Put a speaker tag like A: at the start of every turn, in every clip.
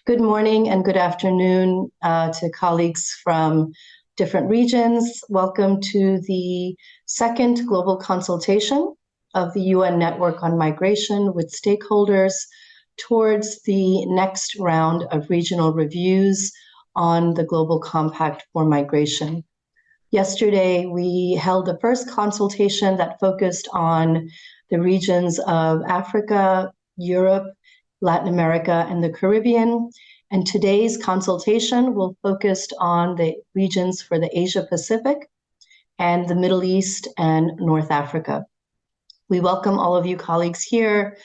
A: Good morning and good afternoon to colleagues from different regions. Welcome to the second global consultation of the UN Network on Migration with stakeholders towards the next round of regional reviews on the Global Compact for Migration. Yesterday, we held the first consultation that focused on the regions of Africa, Europe, Latin America, and the Caribbean. And today's consultation will focus on the regions for the Asia-Pacific and the Middle East and North Africa. We welcome all of you colleagues here.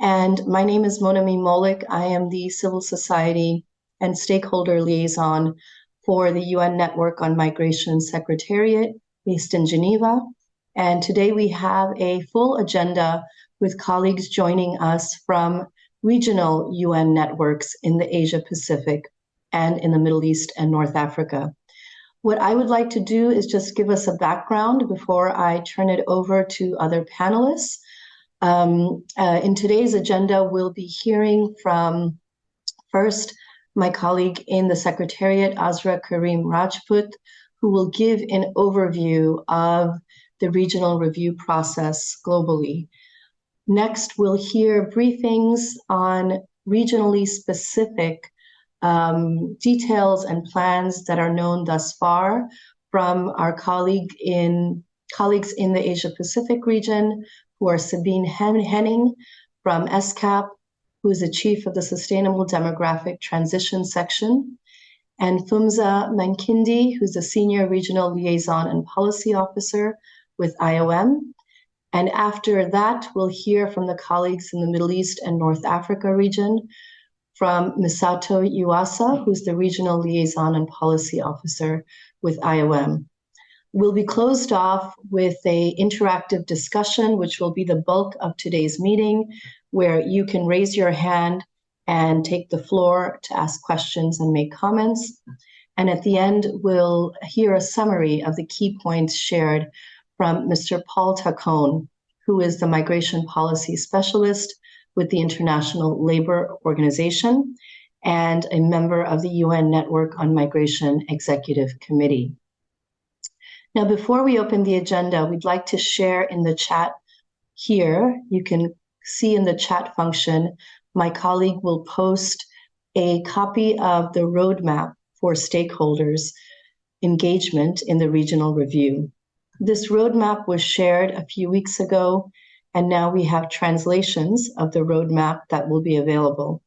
A: And my name is Monami Molik. I am the Civil Society and Stakeholder Liaison for the UN Network on Migration Secretariat based in Geneva. And today we have a full agenda with colleagues joining us from regional UN networks in the Asia-Pacific and in the Middle East and North Africa. What I would like to do is just give us a background before I turn it over to other panelists. In today's agenda, we'll be hearing from first my colleague in the Secretariat, Azra Karim Rajput, who will give an overview of the regional review process globally. Next, we'll hear briefings on regionally specific details and plans that are known thus far from our colleagues in the Asia-Pacific region, who are Sabine Henning from SCAP, who is the Chief of the Sustainable Demographic Transition Section, and Fumza Mankindi, who's the Senior Regional Liaison and Policy Officer with IOM. And after that, we'll hear from the colleagues in the Middle East and North Africa region, from Misato Yuasa, who's the Regional Liaison and Policy Officer with IOM. We'll be closed off with an interactive discussion, which will be the bulk of today's meeting, where you can raise your hand and take the floor to ask questions and make comments. And at the end, we'll hear a summary of the key points shared from Mr. Paul Tacone, who is the Migration Policy Specialist with the International Labour Organization and a member of the UN Network on Migration Executive Committee. Now, before we open the agenda, we'd like to share in the chat here. You can see in the chat function, my colleague will post a copy of the roadmap for stakeholders' engagement in the regional review. This roadmap was shared a few weeks ago, and now we have translations of the roadmap that will be available.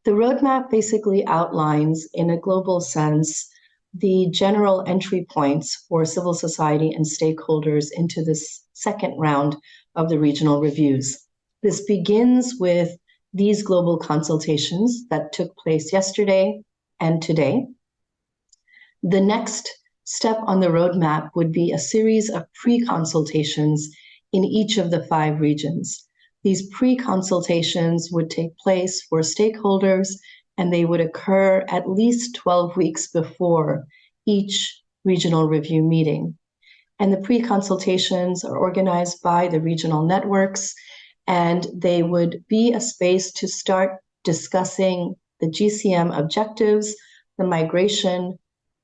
A: The roadmap basically outlines, in a global sense, the general entry points for civil society and stakeholders into this second round of the regional reviews. This begins with these global consultations that took place yesterday and today. The next step on the roadmap would be a series of pre-consultations in each of the 5 regions. These pre-consultations would take place for stakeholders, and they would occur at least 12 weeks before each regional review meeting. And the pre-consultations are organized by the regional networks, and they would be a space to start discussing the GCM objectives, the migration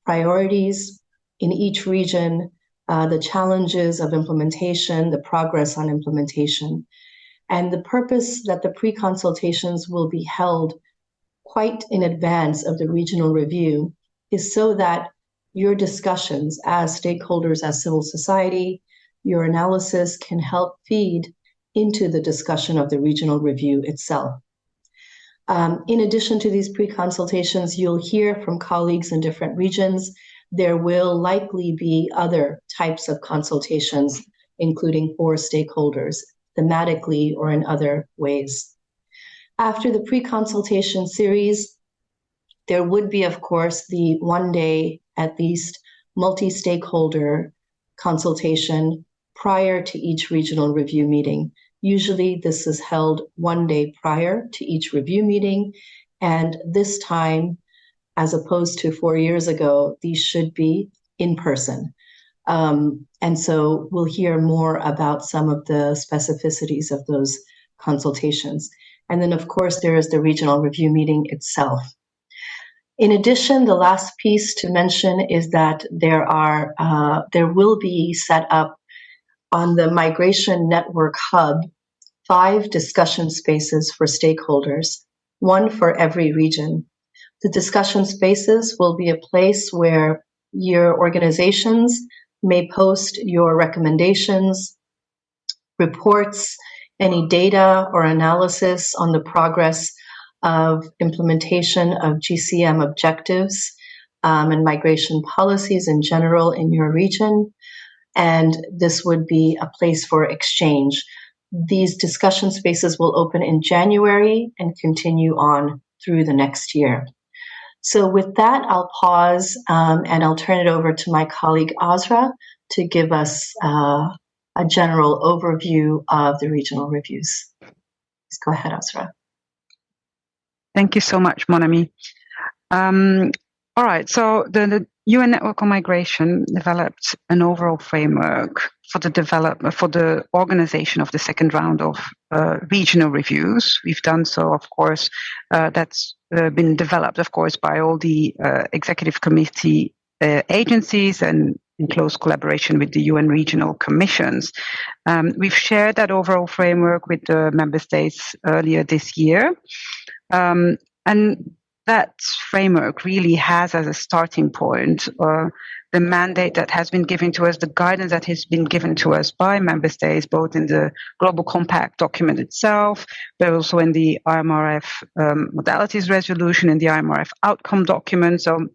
A: priorities in each region, the challenges of implementation, the progress on implementation. And the purpose that the pre-consultations will be held quite in advance of the regional review is so that your discussions as stakeholders, as civil society, your analysis can help feed into the discussion of the regional review itself. In addition to these pre-consultations, you'll hear from colleagues in different regions. There will likely be other types of consultations, including for stakeholders, thematically or in other ways. After the pre-consultation series, there would be, of course, the one-day, at least, multi-stakeholder consultation prior to each regional review meeting. Usually this is held one day prior to each review meeting, and this time, as opposed to 4 years ago, these should be in person. And so we'll hear more about some of the specificities of those consultations. And then, of course, there is the regional review meeting itself. In addition, the last piece to mention is that there will be set up on the Migration Network Hub 5 discussion spaces for stakeholders, one for every region. The discussion spaces will be a place where your organizations may post your recommendations, reports, any data or analysis on the progress of implementation of GCM objectives and migration policies in general in your region. And this would be a place for exchange. These discussion spaces will open in January and continue on through the next year. So with that, I'll pause and I'll turn it over to my colleague Azra to give us a general overview of the regional reviews. Please go ahead, Azra.
B: Thank you so much, Monami. All right, so the UN Network on Migration developed an overall framework for the organization of the second round of regional reviews. We've done so, of course, that's been developed, of course, by all the executive committee agencies and in close collaboration with the UN regional commissions. We've shared that overall framework with the member states earlier this year. And that framework really has as a starting point the mandate that has been given to us, the guidance that has been given to us by member states, both in the Global Compact document itself, but also in the IMRF modalities resolution and the IMRF outcome document. So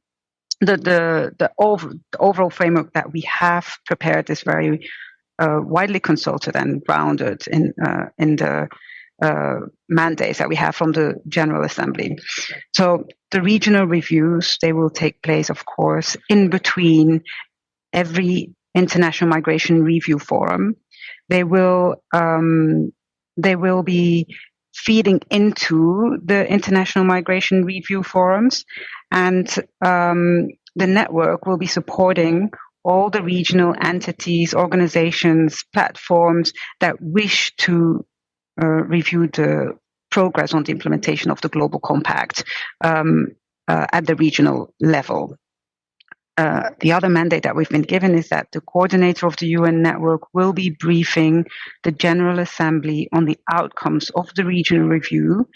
B: the overall framework that we have prepared is very widely consulted and grounded in the mandates that we have from the General Assembly. So the regional reviews, they will take place, of course, in between every International Migration Review Forum. They will be feeding into the International Migration Review Forums, and the network will be supporting all the regional entities, organizations, platforms that wish to review the progress on the implementation of the Global Compact at the regional level. The other mandate that we've been given is that the coordinator of the UN network will be briefing the General Assembly on the outcomes of the regional review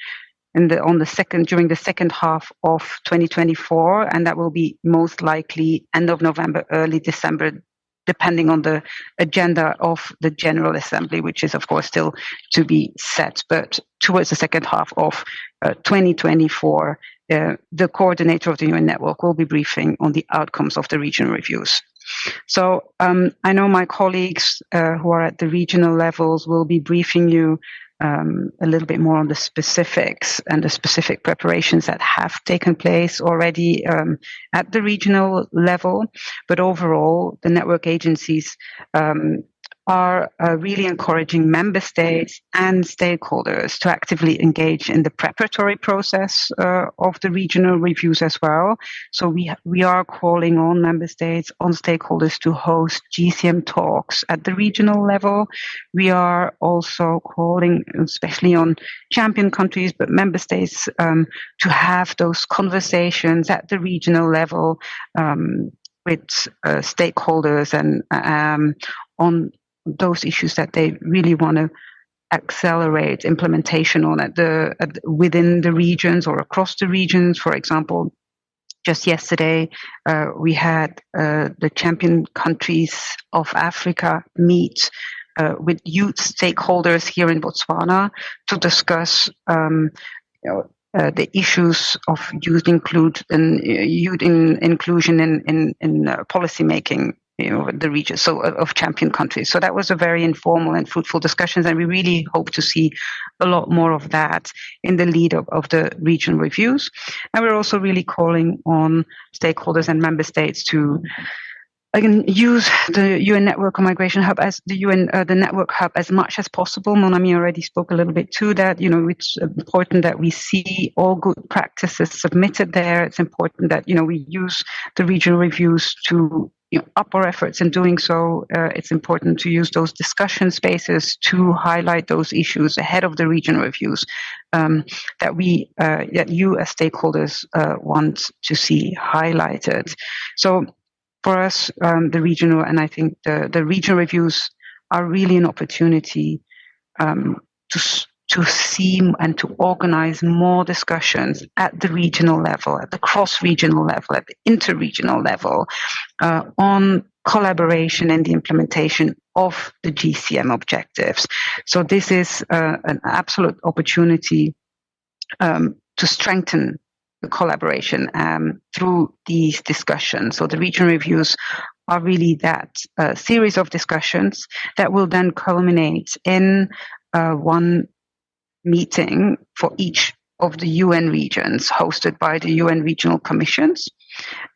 B: during the second half of 2024, and that will be most likely end of November, early December, depending on the agenda of the General Assembly, which is, of course, still to be set. But towards the second half of 2024, the coordinator of the UN network will be briefing on the outcomes of the regional reviews. So I know my colleagues who are at the regional levels will be briefing you a little bit more on the specifics and the specific preparations that have taken place already at the regional level. But overall, the network agencies are really encouraging member states and stakeholders to actively engage in the preparatory process of the regional reviews as well. So we are calling on member states, on stakeholders to host GCM talks at the regional level. We are also calling, especially on champion countries, but member states to have those conversations at the regional level with stakeholders and on those issues that they really want to accelerate implementation on within the regions or across the regions. For example, just yesterday, we had the champion countries of Africa meet with youth stakeholders here in Botswana to discuss the issues of youth inclusion in policy making, the region, so of champion countries. So that was a very informal and fruitful discussions, and we really hope to see a lot more of that in the lead up of the regional reviews. And we're also really calling on stakeholders and member states to use the UN Network on Migration Hub as the network hub as much as possible. Monami already spoke a little bit to that. It's important that we see all good practices submitted there. It's important that we use the regional reviews to up our efforts in doing so. It's important to use those discussion spaces to highlight those issues ahead of the regional reviews that you as stakeholders want to see highlighted. So for us, the regional, and I think the regional reviews are really an opportunity to see and to organize more discussions at the regional level, at the cross-regional level, at the inter-regional level, on collaboration and the implementation of the GCM objectives. So this is an absolute opportunity to strengthen the collaboration through these discussions. So the regional reviews are really that series of discussions that will then culminate in one meeting for each of the UN regions hosted by the UN regional commissions.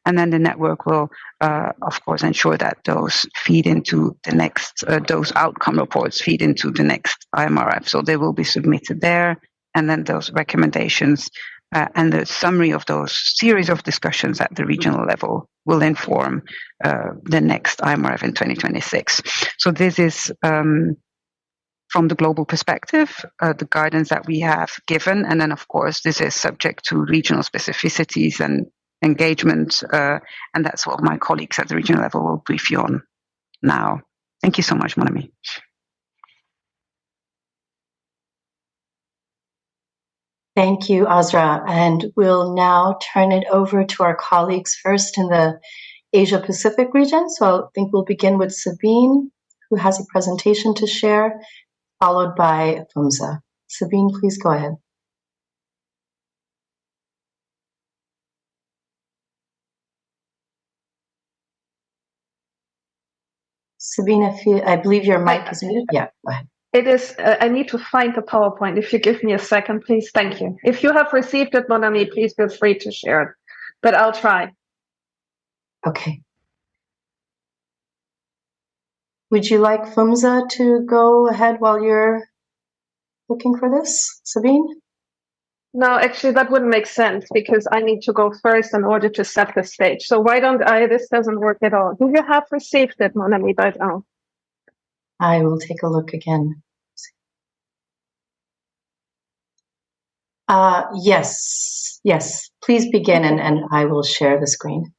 B: And then the network will, of course, ensure that those feed into the next, those outcome reports feed into the next IMRF. So they will be submitted there. And then those recommendations and the summary of those series of discussions at the regional level will inform the next IMRF in 2026. So this is from the global perspective, the guidance that we have given. And then, of course, this is subject to regional specificities and engagement. And that's what my colleagues at the regional level will brief you on now. Thank you so much, mon ami.
A: Thank you, Azra. And we'll now turn it over to our colleagues first in the Asia-Pacific region. So I think we'll begin with Sabine, who has a presentation to share, followed by Fumza. Sabine, please go ahead. Sabine, I believe your mic is muted. Yeah, go ahead.
C: It is, I need to find the PowerPoint. If you give me a second, please. Thank you. If you have received it, mon ami, please feel free to share it, but I'll try.
A: Okay. Would you like Fumza to go ahead while you're looking for this, Sabine?
C: No, actually, that wouldn't make sense because I need to go first in order to set the stage. So why don't I? This doesn't work at all. Do you have received it, mon ami, by now?
A: I will take a look again. Yes. Please begin, and I will share the screen.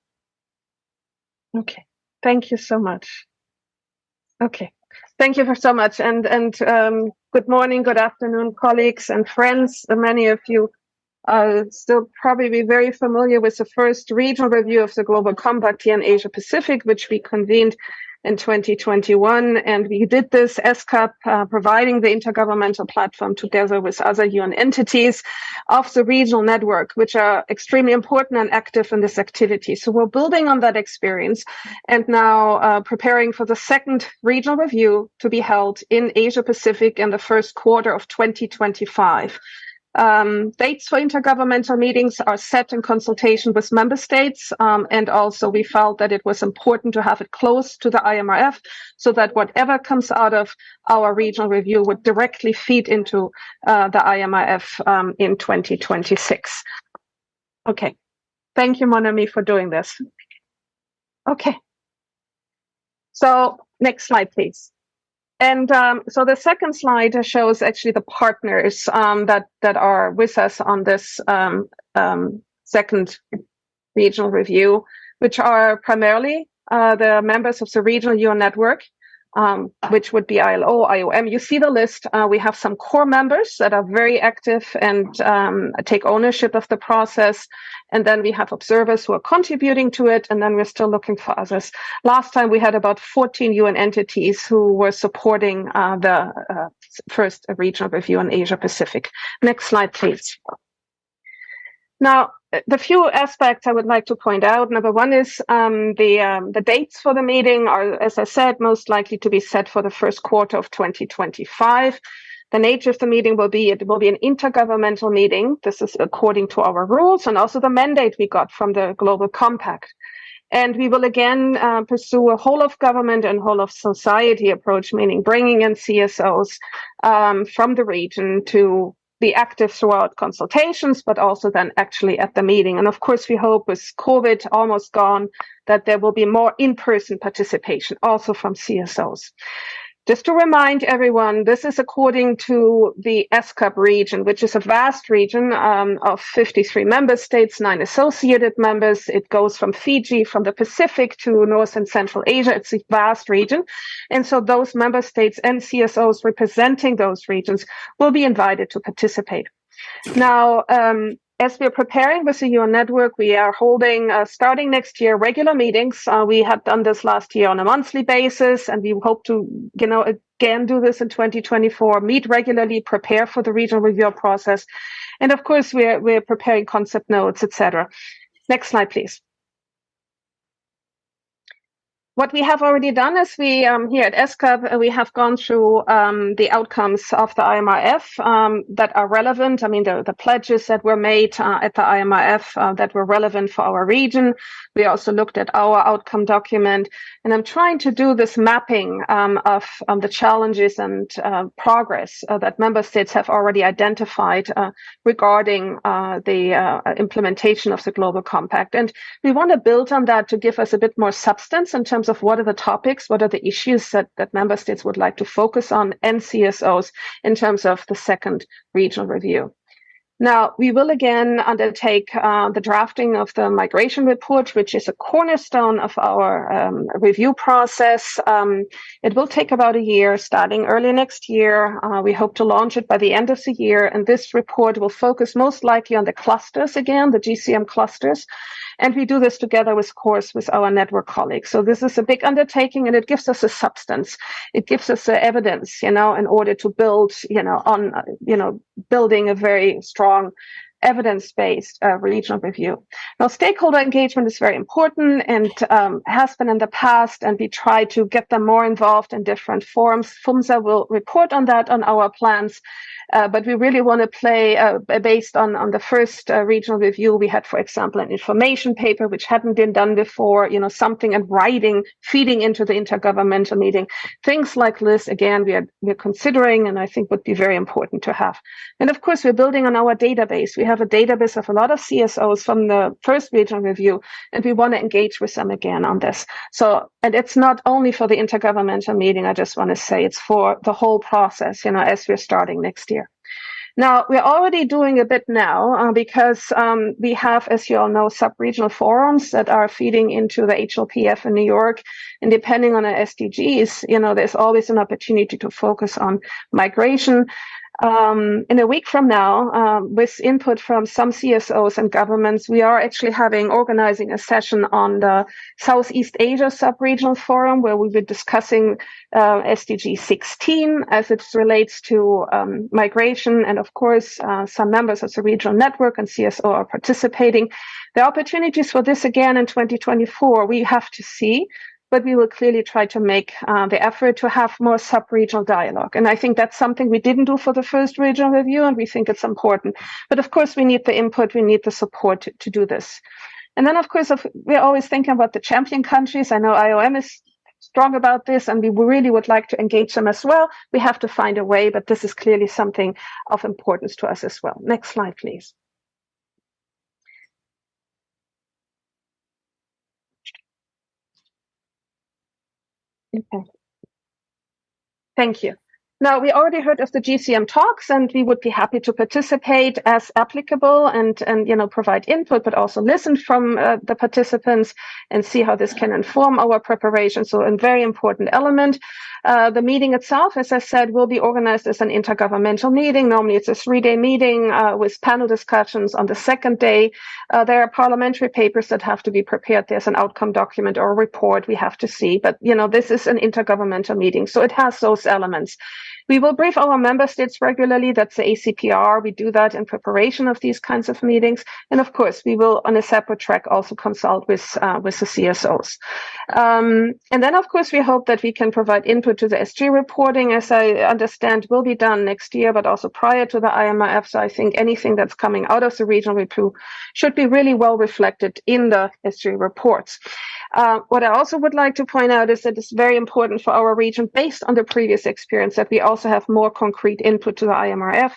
C: Okay. Thank you so much. Okay. Thank you so much. And good morning, good afternoon, colleagues and friends. Many of you are still probably very familiar with the first regional review of the Global Compact here in Asia Pacific, which we convened in 2021. And we did this ESCAP, providing the intergovernmental platform together with other UN entities of the regional network, which are extremely important and active in this activity. So we're building on that experience and now preparing for the second regional review to be held in Asia Pacific in the first quarter of 2025. Dates for intergovernmental meetings are set in consultation with member states, and also we felt that it was important to have it close to the IMRF so that whatever comes out of our regional review would directly feed into the IMRF in 2026. Okay, thank you, mon ami, for doing this. Okay, so next slide, please. And so the second slide shows actually the partners that are with us on this second regional review, which are primarily the members of the regional UN network, which would be ILO, IOM. You see the list. We have some core members that are very active and take ownership of the process. And then we have observers who are contributing to it. And then we're still looking for others. Last time we had about 14 UN entities who were supporting the first regional review in Asia Pacific. Next slide, please. Now, the few aspects I would like to point out. Number one is the dates for the meeting are, as I said, most likely to be set for the first quarter of 2025. The nature of the meeting will be, it will be an intergovernmental meeting. This is according to our rules and also the mandate we got from the Global Compact. And we will again pursue a whole of government and whole of society approach, meaning bringing in CSOs from the region to be active throughout consultations, but also then actually at the meeting. And of course, we hope with COVID almost gone, that there will be more in-person participation also from CSOs. Just to remind everyone, this is according to the ESCAP region, which is a vast region of 53 member states, 9 associated members. It goes from Fiji, from the Pacific to North and Central Asia. It's a vast region. And so those member states and CSOs representing those regions will be invited to participate. Now, as we're preparing with the UN network, we are holding, starting next year, regular meetings. We had done this last year on a monthly basis, and we hope to, again, do this in 2024, meet regularly, prepare for the regional review process. And of course, we're preparing concept notes, etc. Next slide, please. What we have already done is we, here at ESCAP, we have gone through the outcomes of the IMRF that are relevant. I mean, the pledges that were made at the IMRF that were relevant for our region. We also looked at our outcome document. And I'm trying to do this mapping of the challenges and progress that member states have already identified regarding the implementation of the Global Compact. And we want to build on that to give us a bit more substance in terms of what are the topics, what are the issues that member states would like to focus on, and CSOs in terms of the second regional review. Now, we will again undertake the drafting of the migration report, which is a cornerstone of our review process. It will take about a year, starting early next year. We hope to launch it by the end of the year. And this report will focus most likely on the clusters again, the GCM clusters. And we do this together, of course, with our network colleagues. So this is a big undertaking, and it gives us a substance. It gives us the evidence, in order to build, on, building a very strong evidence-based regional review. Now, stakeholder engagement is very important and has been in the past, and we try to get them more involved in different forums. FUMSA will report on that on our plans, but we really want to play based on the first regional review. We had, for example, an information paper which hadn't been done before, something in writing feeding into the intergovernmental meeting. Things like this, again, we're considering, and I think would be very important to have. And of course, we're building on our database. We have a database of a lot of CSOs from the first regional review, and we want to engage with them again on this. So, and it's not only for the intergovernmental meeting, I just want to say it's for the whole process, as we're starting next year. Now, we're already doing a bit now because we have, as you all know, sub-regional forums that are feeding into the HLPF in New York. And depending on our SDGs, there's always an opportunity to focus on migration. In a week from now, with input from some CSOs and governments, we are actually organizing a session on the Southeast Asia Sub-Regional Forum, where we will be discussing SDG 16 as it relates to migration. And of course, some members of the regional network and CSO are participating. The opportunities for this again in 2024, we have to see. But we will clearly try to make the effort to have more sub-regional dialogue. And I think that's something we didn't do for the first regional review, and we think it's important. But of course, we need the input, we need the support to do this. And then, of course, we're always thinking about the champion countries. I know IOM is strong about this, and we really would like to engage them as well. We have to find a way, but this is clearly something of importance to us as well. Next slide, please. Okay. Thank you. Now, we already heard of the GCM talks, and we would be happy to participate as applicable and provide input, but also listen from the participants and see how this can inform our preparation. So a very important element. The meeting itself, as I said, will be organized as an intergovernmental meeting. Normally, it's a 3-day meeting with panel discussions on the second day. There are parliamentary papers that have to be prepared. There's an outcome document or a report we have to see. But, this is an intergovernmental meeting, so it has those elements. We will brief our member states regularly. That's the ACPR. We do that in preparation of these kinds of meetings. And of course, we will, on a separate track, also consult with the CSOs. And then, of course, we hope that we can provide input to the SG reporting, as I understand will be done next year, but also prior to the IMRF. So I think anything that's coming out of the regional review should be really well reflected in the SG reports. What I also would like to point out is that it's very important for our region, based on the previous experience, that we also have more concrete input to the IMRF.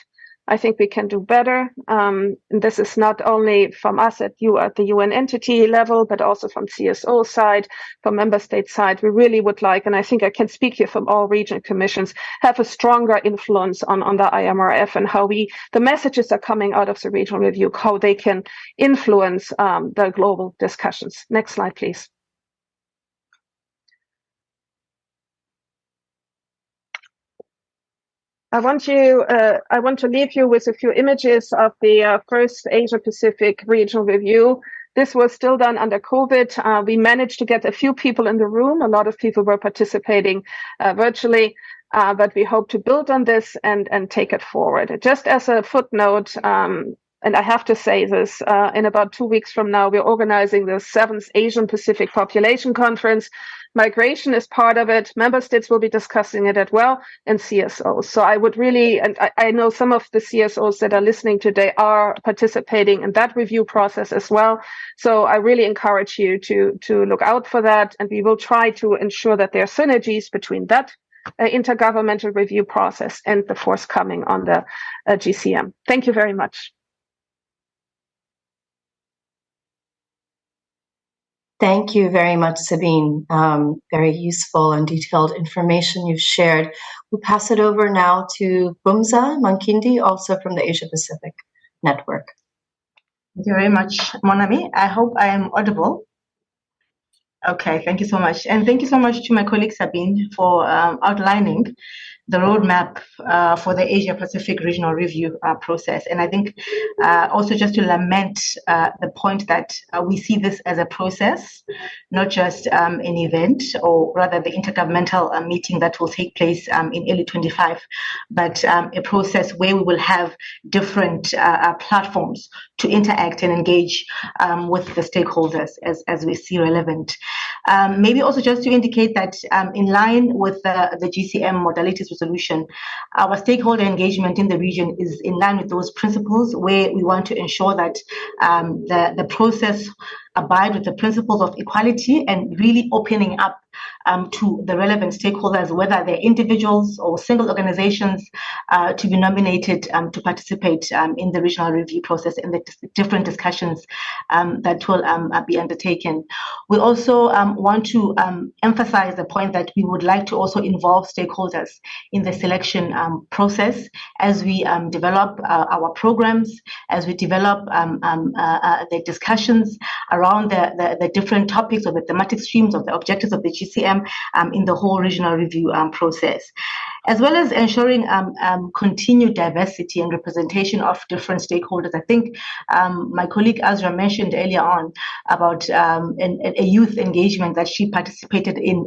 C: I think we can do better. And this is not only from us at the UN entity level, but also from CSO side, from member state side. We really would like, and I think I can speak here from all region commissions, have a stronger influence on the IMRF and how the messages are coming out of the regional review, how they can influence the global discussions. Next slide, please. I want to leave you with a few images of the first Asia-Pacific regional review. This was still done under COVID. We managed to get a few people in the room. A lot of people were participating virtually, but we hope to build on this and take it forward. Just as a footnote, and I have to say this, in about 2 weeks from now, we're organizing the 7th Asian Pacific Population Conference. Migration is part of it. Member states will be discussing it as well, and CSOs. So I would really, and I know some of the CSOs that are listening today are participating in that review process as well. So I really encourage you to look out for that, and we will try to ensure that there are synergies between that intergovernmental review process and the forthcoming on the GCM. Thank you very much.
A: Thank you very much, Sabine. Very useful and detailed information you've shared. We'll pass it over now to Bumza Mankindi, also from the Asia-Pacific Network.
D: Thank you very much, Monami. I hope I am audible. Okay, thank you so much. And thank you so much to my colleague Sabine for outlining the roadmap for the Asia-Pacific Regional Review process. And I think also just to lament the point that we see this as a process, not just an event, or rather the intergovernmental meeting that will take place in early 25, but a process where we will have different platforms to interact and engage with the stakeholders as we see relevant. Maybe also just to indicate that in line with the GCM modalities resolution, our stakeholder engagement in the region is in line with those principles, where we want to ensure that the process abide with the principles of equality and really opening up to the relevant stakeholders, whether they're individuals or single organizations, to be nominated to participate in the regional review process and the different discussions that will be undertaken. We also want to emphasize the point that we would like to also involve stakeholders in the selection process as we develop our programs, as we develop the discussions around the different topics or the thematic streams of the objectives of the GCM in the whole regional review process, as well as ensuring continued diversity and representation of different stakeholders. I think my colleague Azra mentioned earlier on about a youth engagement that she participated in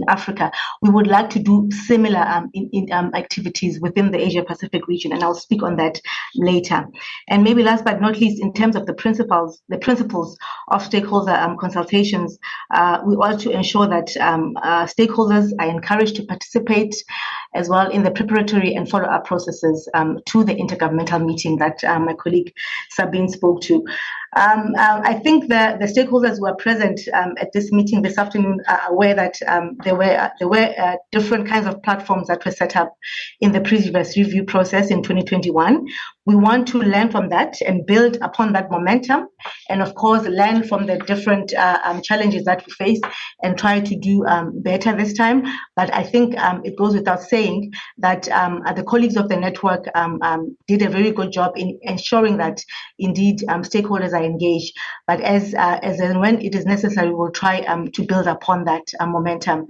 D: Africa. We would like to do similar in activities within the Asia-Pacific region, and I'll speak on that later. And maybe last but not least, in terms of the principles of stakeholder consultations, we want to ensure that stakeholders are encouraged to participate as well in the preparatory and follow-up processes to the intergovernmental meeting that my colleague Sabine spoke to. I think the stakeholders who are present at this meeting this afternoon are aware that there were different kinds of platforms that were set up in the previous review process in 2021. We want to learn from that and build upon that momentum, and of course learn from the different challenges that we face and try to do better this time. But I think it goes without saying that the colleagues of the network did a very good job in ensuring that indeed stakeholders are engaged. But as and when it is necessary, we'll try to build upon that momentum.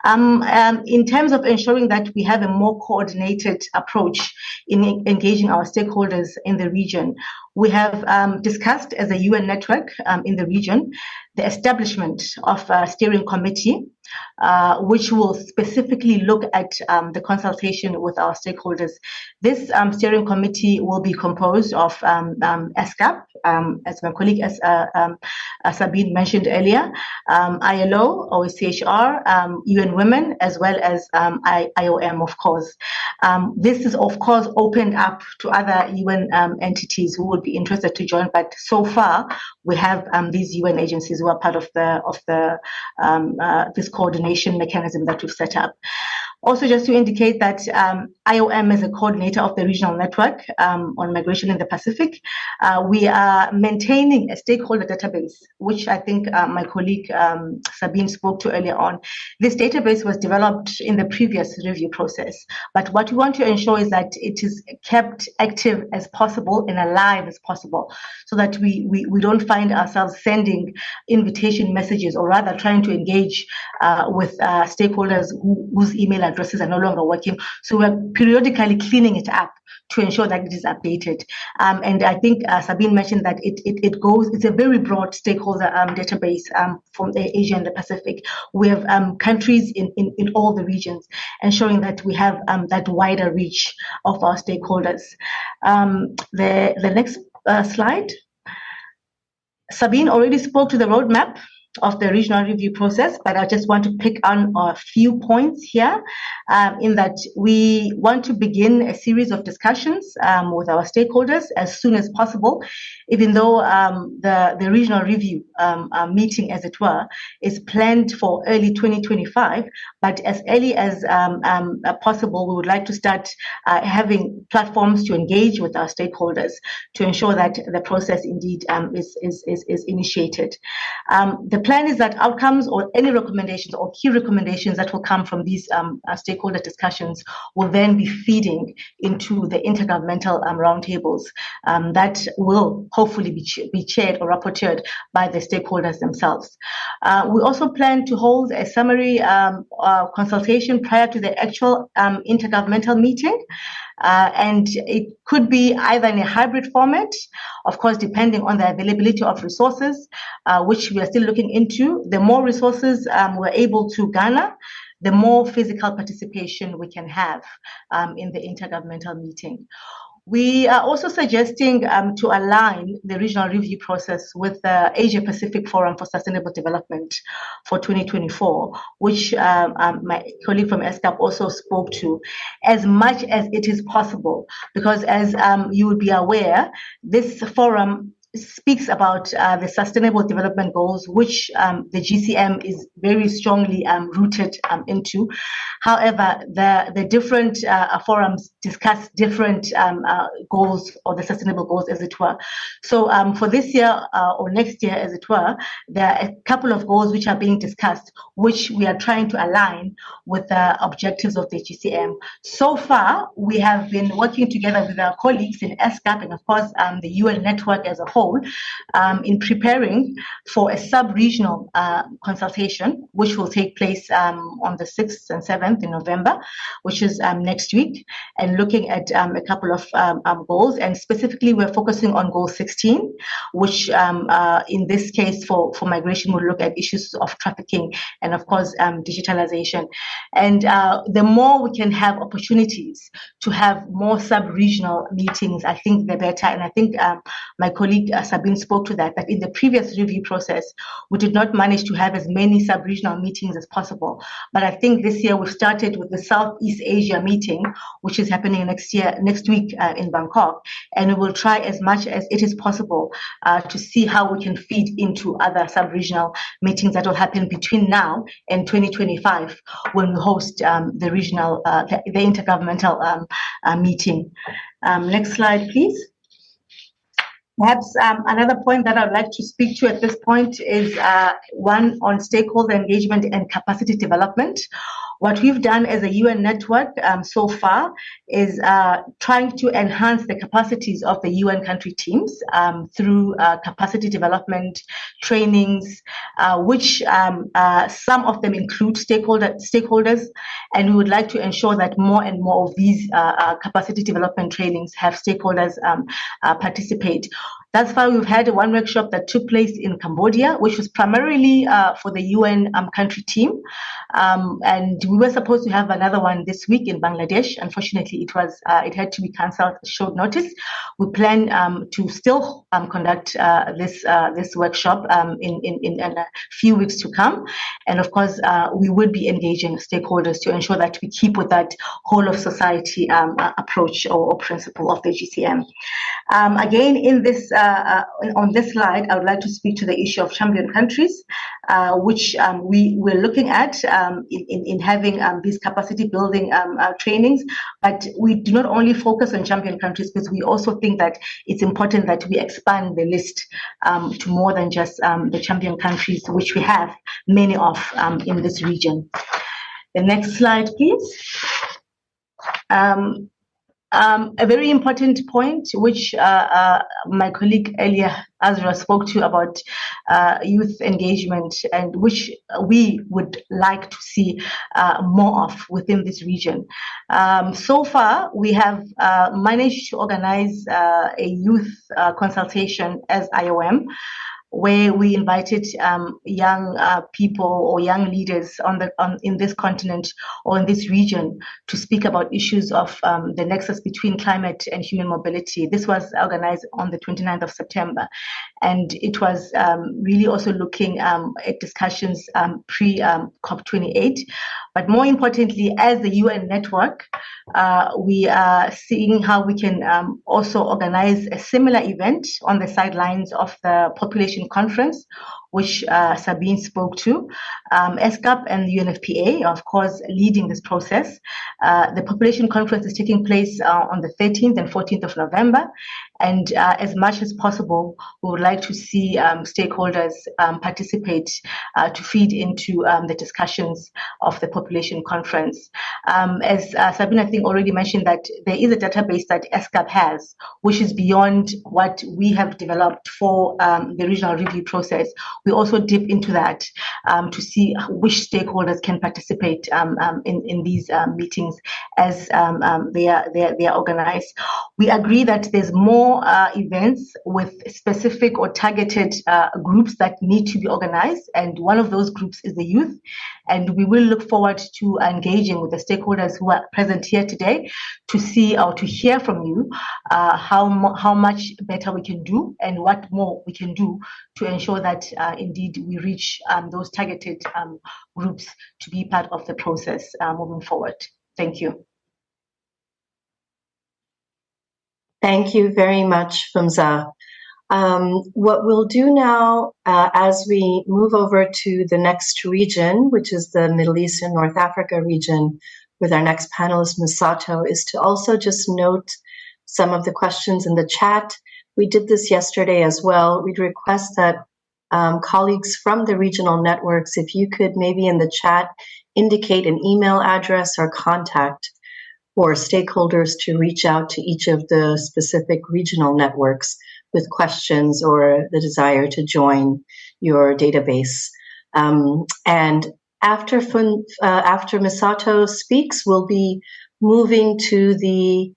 D: In terms of ensuring that we have a more coordinated approach in engaging our stakeholders in the region, we have discussed as a UN network in the region the establishment of a steering committee, which will specifically look at the consultation with our stakeholders. This steering committee will be composed of ESCAP, as my colleague Sabine mentioned earlier, ILO, OHCHR, UN Women, as well as IOM, of course. This is, of course, opened up to other UN entities who would be interested to join, but so far we have these UN agencies who are part of this coordination mechanism that we've set up. Also, just to indicate that IOM is a coordinator of the regional network on migration in the Pacific. We are maintaining a stakeholder database, which I think my colleague Sabine spoke to earlier on. This database was developed in the previous review process, but what we want to ensure is that it is kept active as possible and alive as possible, so that we don't find ourselves sending invitation messages, or rather trying to engage with stakeholders whose email addresses are no longer working. So we're periodically cleaning it up to ensure that it is updated. And I think Sabine mentioned that it's a very broad stakeholder database from Asia and the Pacific. We have countries in all the regions, ensuring that we have that wider reach of our stakeholders. The next slide. Sabine already spoke to the roadmap of the regional review process, but I just want to pick on a few points here, in that we want to begin a series of discussions with our stakeholders as soon as possible, even though the regional review meeting, as it were, is planned for early 2025, but as early as possible, we would like to start having platforms to engage with our stakeholders to ensure that the process indeed is initiated. The plan is that outcomes or any recommendations or key recommendations that will come from these stakeholder discussions will then be feeding into the intergovernmental roundtables that will hopefully be chaired or rapporteured by the stakeholders themselves. We also plan to hold a summary consultation prior to the actual intergovernmental meeting. And it could be either in a hybrid format, of course, depending on the availability of resources, which we are still looking into. The more resources we're able to garner, the more physical participation we can have in the intergovernmental meeting. We are also suggesting to align the regional review process with the Asia-Pacific Forum for Sustainable Development for 2024, which my colleague from ESCAP also spoke to, as much as it is possible, because as you will be aware, this forum speaks about the Sustainable Development Goals, which the GCM is very strongly rooted into. However, the different forums discuss different goals, or the sustainable goals, as it were. So for this year or next year, as it were, there are a couple of goals which are being discussed, which we are trying to align with the objectives of the GCM. So far, we have been working together with our colleagues in ESCAP and, of course, the UN network as a whole, in preparing for a sub-regional consultation, which will take place on the 6th and 7th in November, which is next week, and looking at a couple of goals. And specifically, we're focusing on goal 16, which in this case for migration will look at issues of trafficking and, of course, digitalization. And the more we can have opportunities to have more sub-regional meetings, I think the better. And I think my colleague Sabine spoke to that in the previous review process, we did not manage to have as many sub-regional meetings as possible. But I think this year we've started with the Southeast Asia meeting, which is happening next week in Bangkok. And we will try as much as it is possible to see how we can feed into other sub-regional meetings that will happen between now and 2025, when we host the regional, the intergovernmental meeting. Next slide, please. Perhaps another point that I'd like to speak to at this point is one on stakeholder engagement and capacity development. What we've done as a UN network so far is trying to enhance the capacities of the UN country teams through capacity development trainings, which some of them include stakeholders, and we would like to ensure that more and more of these capacity development trainings have stakeholders participate. That's why we've had one workshop that took place in Cambodia, which was primarily for the UN country team. And we were supposed to have another one this week in Bangladesh. Unfortunately, it had to be cancelled at short notice. We plan to still conduct this workshop in a few weeks to come. And of course, we would be engaging stakeholders to ensure that we keep with that whole of society approach or principle of the GCM. Again, in this on this slide, I would like to speak to the issue of champion countries, which we're looking at in having these capacity building trainings. But we do not only focus on champion countries, because we also think that it's important that we expand the list to more than just the champion countries, which we have many of in this region. The next slide, please. A very important point, which my colleague earlier, Azra, spoke to about youth engagement, and which we would like to see more of within this region. So far, we have managed to organize a youth consultation as IOM, where we invited young people or young leaders in this continent or in this region to speak about issues of the nexus between climate and human mobility. This was organized on the 29th of September. And it was really also looking at discussions pre-COP28. But more importantly, as the UN network, we are seeing how we can also organize a similar event on the sidelines of the population conference, which Sabine spoke to. ESCAP and the UNFPA, of course, leading this process. The population conference is taking place on the 13th and 14th of November. And as much as possible, we would like to see stakeholders participate to feed into the discussions of the population conference. As Sabine, I think, already mentioned, that there is a database that ESCAP has, which is beyond what we have developed for the regional review process. We also dip into that to see which stakeholders can participate in these meetings as they are organized. We agree that there's more events with specific or targeted groups that need to be organized, and one of those groups is the youth. And we will look forward to engaging with the stakeholders who are present here today to see or to hear from you how much better we can do and what more we can do to ensure that indeed we reach those targeted groups to be part of the process moving forward. Thank you.
A: Thank you very much, Fumza. What we'll do now, as we move over to the next region, which is the Middle East and North Africa region, with our next panelist, Ms. Sato, is to also just note some of the questions in the chat. We did this yesterday as well. We'd request that colleagues from the regional networks, if you could maybe in the chat indicate an email address or contact for stakeholders to reach out to each of the specific regional networks with questions or the desire to join your database. And after Misato speaks, we'll be moving to the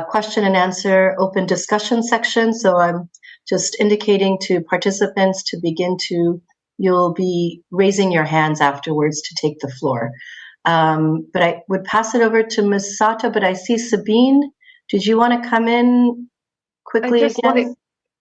A: question and answer open discussion section. So I'm just indicating to participants to begin to, you'll be raising your hands afterwards to take the floor. But I would pass it over to Ms. Sato, but I see Sabine. Did you want to come in quickly again?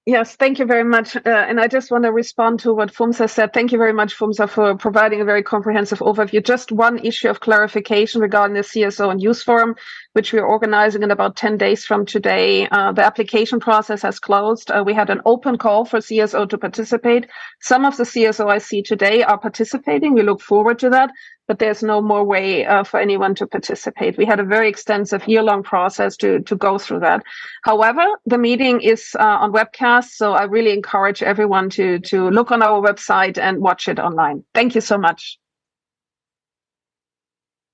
C: Yes, thank you very much. And I just want to respond to what Fumza said. Thank you very much, Fumza, for providing a very comprehensive overview. Just one issue of clarification regarding the CSO and Youth Forum, which we're organizing in about 10 days from today. The application process has closed. We had an open call for CSO to participate. Some of the CSO I see today are participating. We look forward to that. But there's no more way for anyone to participate. We had a very extensive year-long process to go through that. However, the meeting is on webcast, so I really encourage everyone to look on our website and watch it online. Thank you so much.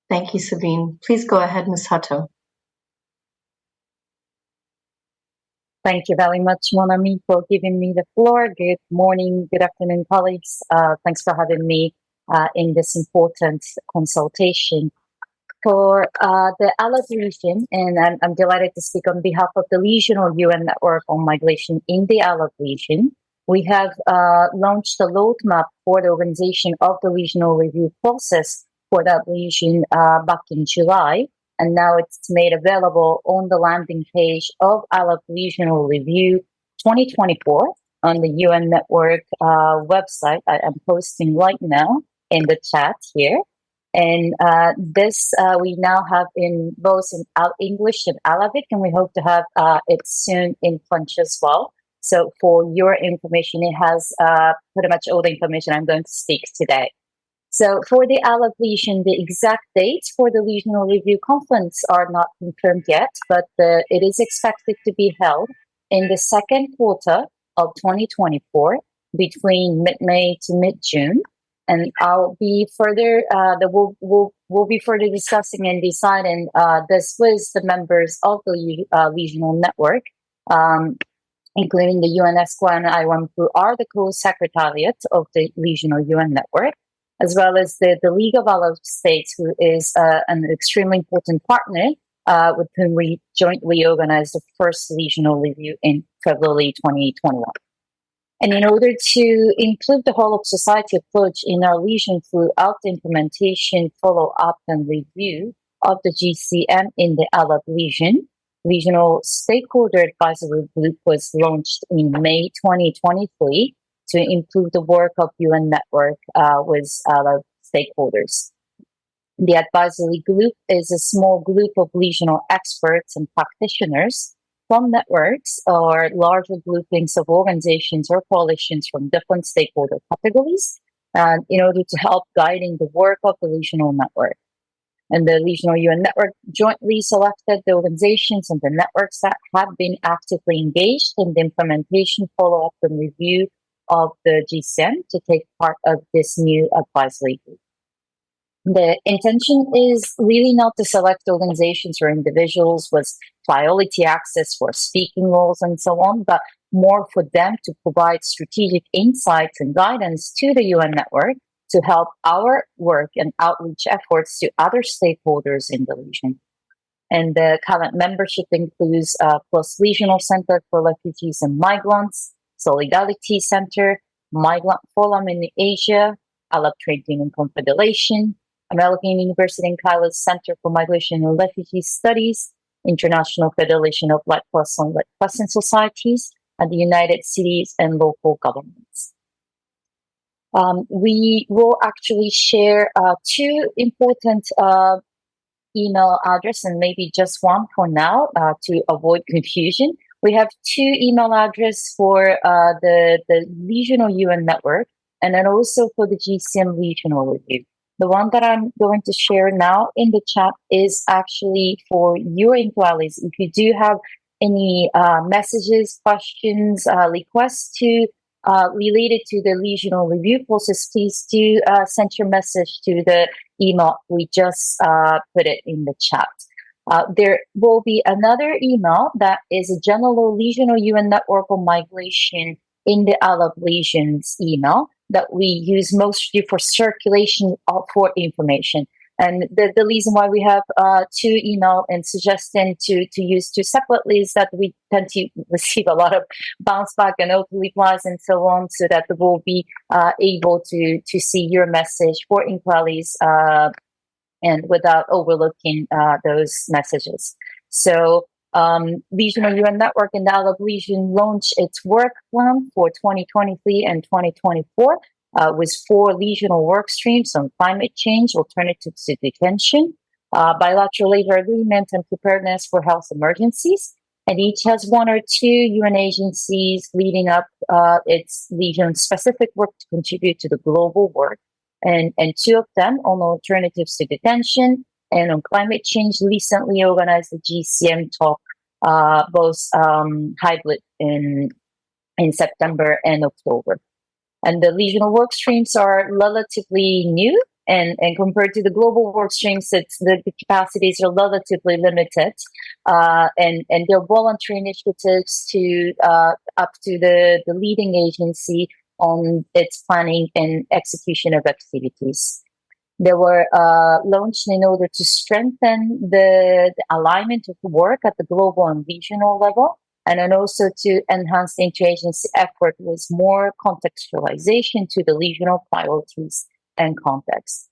A: Thank you, Sabine. Please go ahead, Ms. Hato.
E: Thank you very much, Monami, for giving me the floor. Good morning, good afternoon, colleagues. Thanks for having me in this important consultation for the ALAB region, and I'm delighted to speak on behalf of the regional UN network on migration in the ALAB region. We have launched a roadmap for the organization of the regional review process for that region back in July, and now it's made available on the landing page of ALAB Regional Review 2024 on the UN network website. I'm posting right now in the chat here. And this we now have in both in English and Arabic, and we hope to have it soon in French as well. So for your information, it has pretty much all the information I'm going to speak today. So for the Alab region, the exact dates for the regional review conference are not confirmed yet, but it is expected to be held in the second quarter of 2024 between mid-May to mid-June. And I'll be further, we'll be further discussing and deciding this with the members of the regional network, including the UNESCO and IOM, who are the co-secretariat of the regional UN network, as well as the League of Arab States, who is an extremely important partner with whom we jointly organized the first regional review in February 2021. And in order to include the whole of society approach in our region throughout the implementation, follow-up, and review of the GCM in the Arab region, Regional Stakeholder Advisory Group was launched in May 2023 to improve the work of UN network with Arab stakeholders. The advisory group is a small group of regional experts and practitioners from networks or larger groupings of organizations or coalitions from different stakeholder categories in order to help guiding the work of the regional network. And the regional UN network jointly selected the organizations and the networks that have been actively engaged in the implementation, follow-up, and review of the GCM to take part of this new advisory group. The intention is really not to select organizations or individuals with priority access for speaking roles and so on, but more for them to provide strategic insights and guidance to the UN network to help our work and outreach efforts to other stakeholders in the region. And the current membership includes Plus Regional Center for Refugees and Migrants, Solidarity Center, Migrant Forum in Asia, Arab Trade Union Confederation, American University in Cairo's Center for Migration and Refugee Studies, International Federation of Red Cross and Red Crescent Societies, and the United Cities and Local Governments. We will actually share two important email address, and maybe just one for now to avoid confusion. We have two email addresses for the regional UN network, and then also for the GCM regional review. The one that I'm going to share now in the chat is actually for your inquiries. If you do have any messages, questions, requests to related to the regional review process, please do send your message to the email. We just put it in the chat. There will be another email that is a general regional UN network on migration in the Arab regions email that we use mostly for circulation for information. And the reason why we have two email and suggesting to use two separately is that we tend to receive a lot of bounce back and auto replies and so on, so that we'll be able to see your message for inquiries and without overlooking those messages. So Regional UN Network in the Arab region launched its work plan for 2023 and 2024 with 4 regional work streams on climate change, alternatives to detention, bilateral labor agreement, and preparedness for health emergencies. And each has 1 or 2 UN agencies leading up its region-specific work to contribute to the global work. And 2 of them on alternatives to detention and on climate change recently organized the GCM talk, both hybrid in September and October. And the regional work streams are relatively new, and compared to the global work streams, the capacities are relatively limited, and they're voluntary initiatives to up to the leading agency on its planning and execution of activities. They were launched in order to strengthen the alignment of work at the global and regional level, and then also to enhance the interagency effort with more contextualization to the regional priorities and context.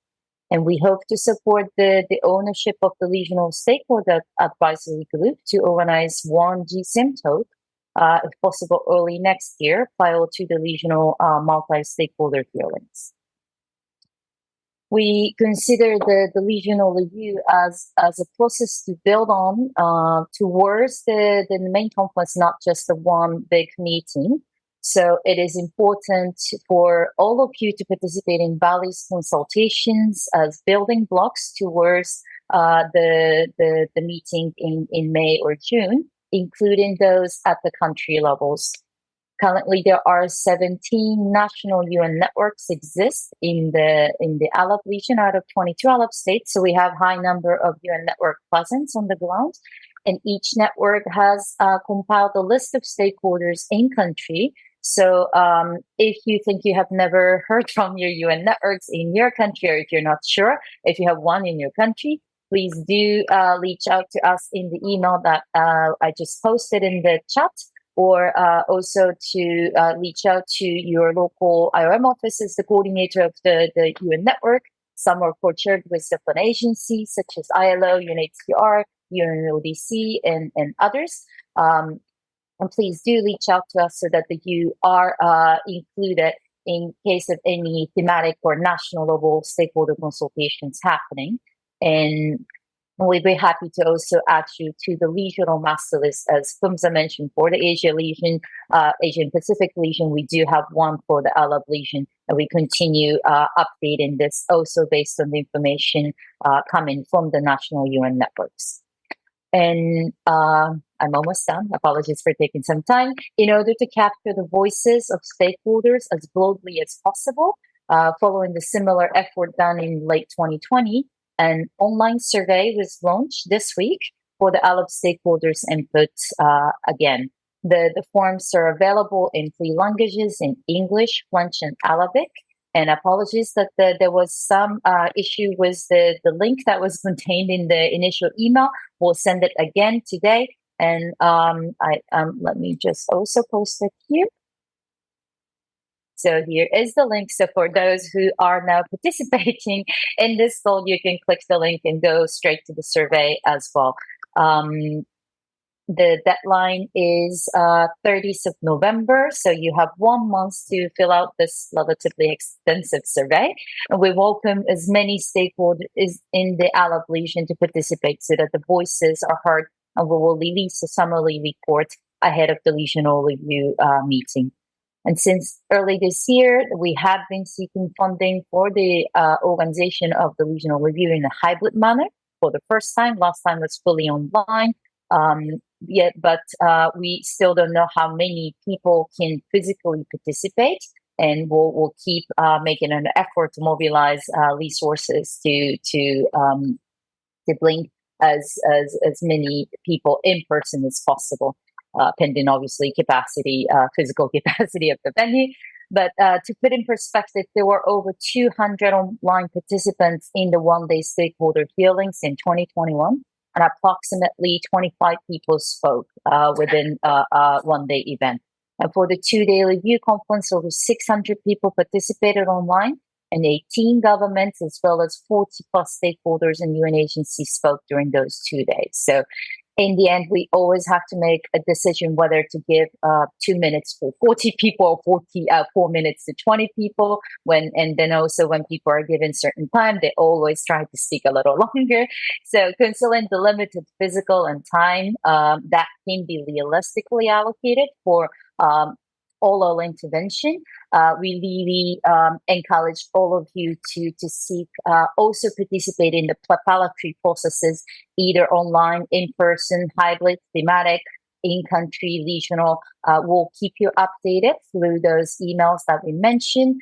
E: And we hope to support the ownership of the regional stakeholder advisory group to organize one GCM talk, if possible, early next year, prior to the regional multi-stakeholder hearings. we consider the regional review as a process to build on towards the main conference, not just the one big meeting. So it is important for all of you to participate in Bali's consultations as building blocks towards the meeting in May or June, including those at the country levels. Currently, there are 17 national UN networks exist in the Alab region out of 22 Alab states. So we have high number of UN network presence on the ground, and each network has compiled a list of stakeholders in country. So if you think you have never heard from your UN networks in your country, or if you're not sure if you have one in your country, please do reach out to us in the email that I just posted in the chat, or also to reach out to your local IOM offices, the coordinator of the UN network. Some are co-chaired with different agencies such as ILO, UNHCR, UNODC, and others. And please do reach out to us so that you are included in case of any thematic or national level stakeholder consultations happening. And we'd be happy to also add you to the regional master list, as Kumsa mentioned, for the Asia region, Asian Pacific region. We do have one for the Alab region, and we continue updating this also based on the information coming from the national UN networks. And I'm almost done. Apologies for taking some time. In order to capture the voices of stakeholders as broadly as possible, following the similar effort done in late 2020, an online survey was launched this week for the Alab stakeholders' input again. The forms are available in 3 languages, in English, French, and Arabic. And apologies that there was some issue with the link that was contained in the initial email. We'll send it again today. And let me just also post it here. So here is the link. So for those who are now participating in this call, you can click the link and go straight to the survey as well. The deadline is 30th of November, so you have 1 month to fill out this relatively extensive survey. And we welcome as many stakeholders in the Alab region to participate so that the voices are heard, and we will release a summary report ahead of the regional review meeting. And since early this year, we have been seeking funding for the organization of the regional review in a hybrid manner for the first time. Last time was fully online. But we still don't know how many people can physically participate, and we'll keep making an effort to mobilize resources to bring as many people in person as possible, pending obviously capacity, physical capacity of the venue. But to put in perspective, there were over 200 online participants in the one-day stakeholder hearings in 2021. And approximately 25 people spoke within a one-day event. And for the 2-day review conference, over 600 people participated online, and 18 governments as well as 40 plus stakeholders and UN agencies spoke during those 2 days. So in the end, we always have to make a decision whether to give 2 minutes for 40 people or 4 minutes to 20 people. And then also when people are given certain time, they always try to speak a little longer. So considering the limited physical and time that can be realistically allocated for all our intervention, we really encourage all of you to seek also participate in the preparatory processes, either online, in person, hybrid, thematic, in country, regional. We'll keep you updated through those emails that we mentioned.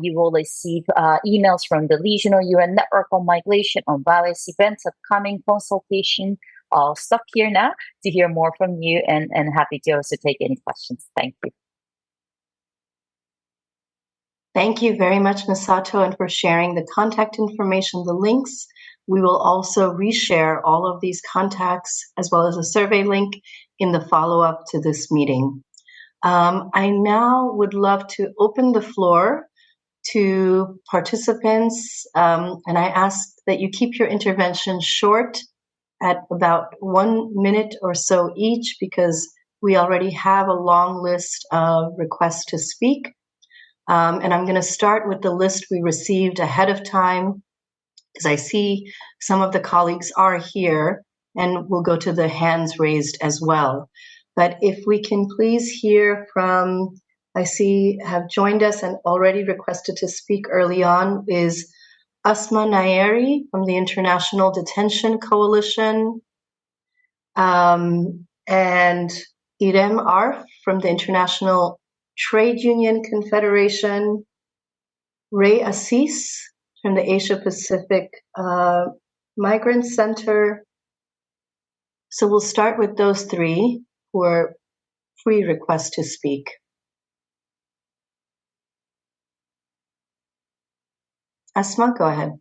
E: You will receive emails from the regional UN network on migration on various events, upcoming consultation. I'll stop here now to hear more from you, and happy to also take any questions. Thank you.
A: Thank you very much, Ms. Sato, and for sharing the contact information, the links. We will also reshare all of these contacts as well as a survey link in the follow-up to this meeting. I now would love to open the floor to participants, and I ask that you keep your intervention short at about 1 minute or so each, because we already have a long list of requests to speak. And I'm going to start with the list we received ahead of time because I see some of the colleagues are here, and we'll go to the hands raised as well. But if we can please hear from, I see have joined us and already requested to speak early on, is Asma Naeri from the International Detention Coalition, and Irem Arf from the International Trade Union Confederation, Ray Assis from the Asia-Pacific Migrant Center. So we'll start with those three who are free request to speak. Asma, go ahead.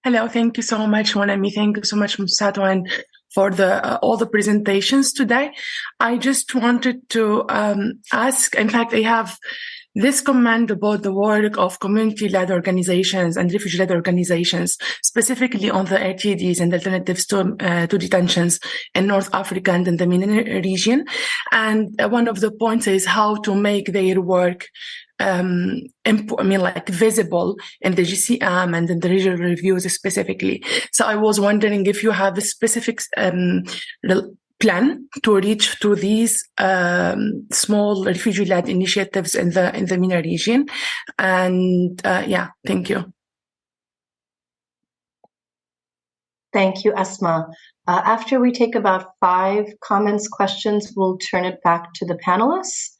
F: Hello, thank you so much, Monami. Thank you so much, Musatwan, for the all the presentations today. I just wanted to ask, in fact, I have this comment about the work of community-led organizations and refugee-led organizations, specifically on the RTDs and alternatives to detentions in North Africa and in the MENA region. And one of the points is how to make their work visible in the GCM and in the regional reviews specifically. So I was wondering if you have a specific plan to reach to these small refugee-led initiatives in the MENA region. And thank you.
A: Thank you, Asma. After we take about 5 comments, questions, we'll turn it back to the panelists.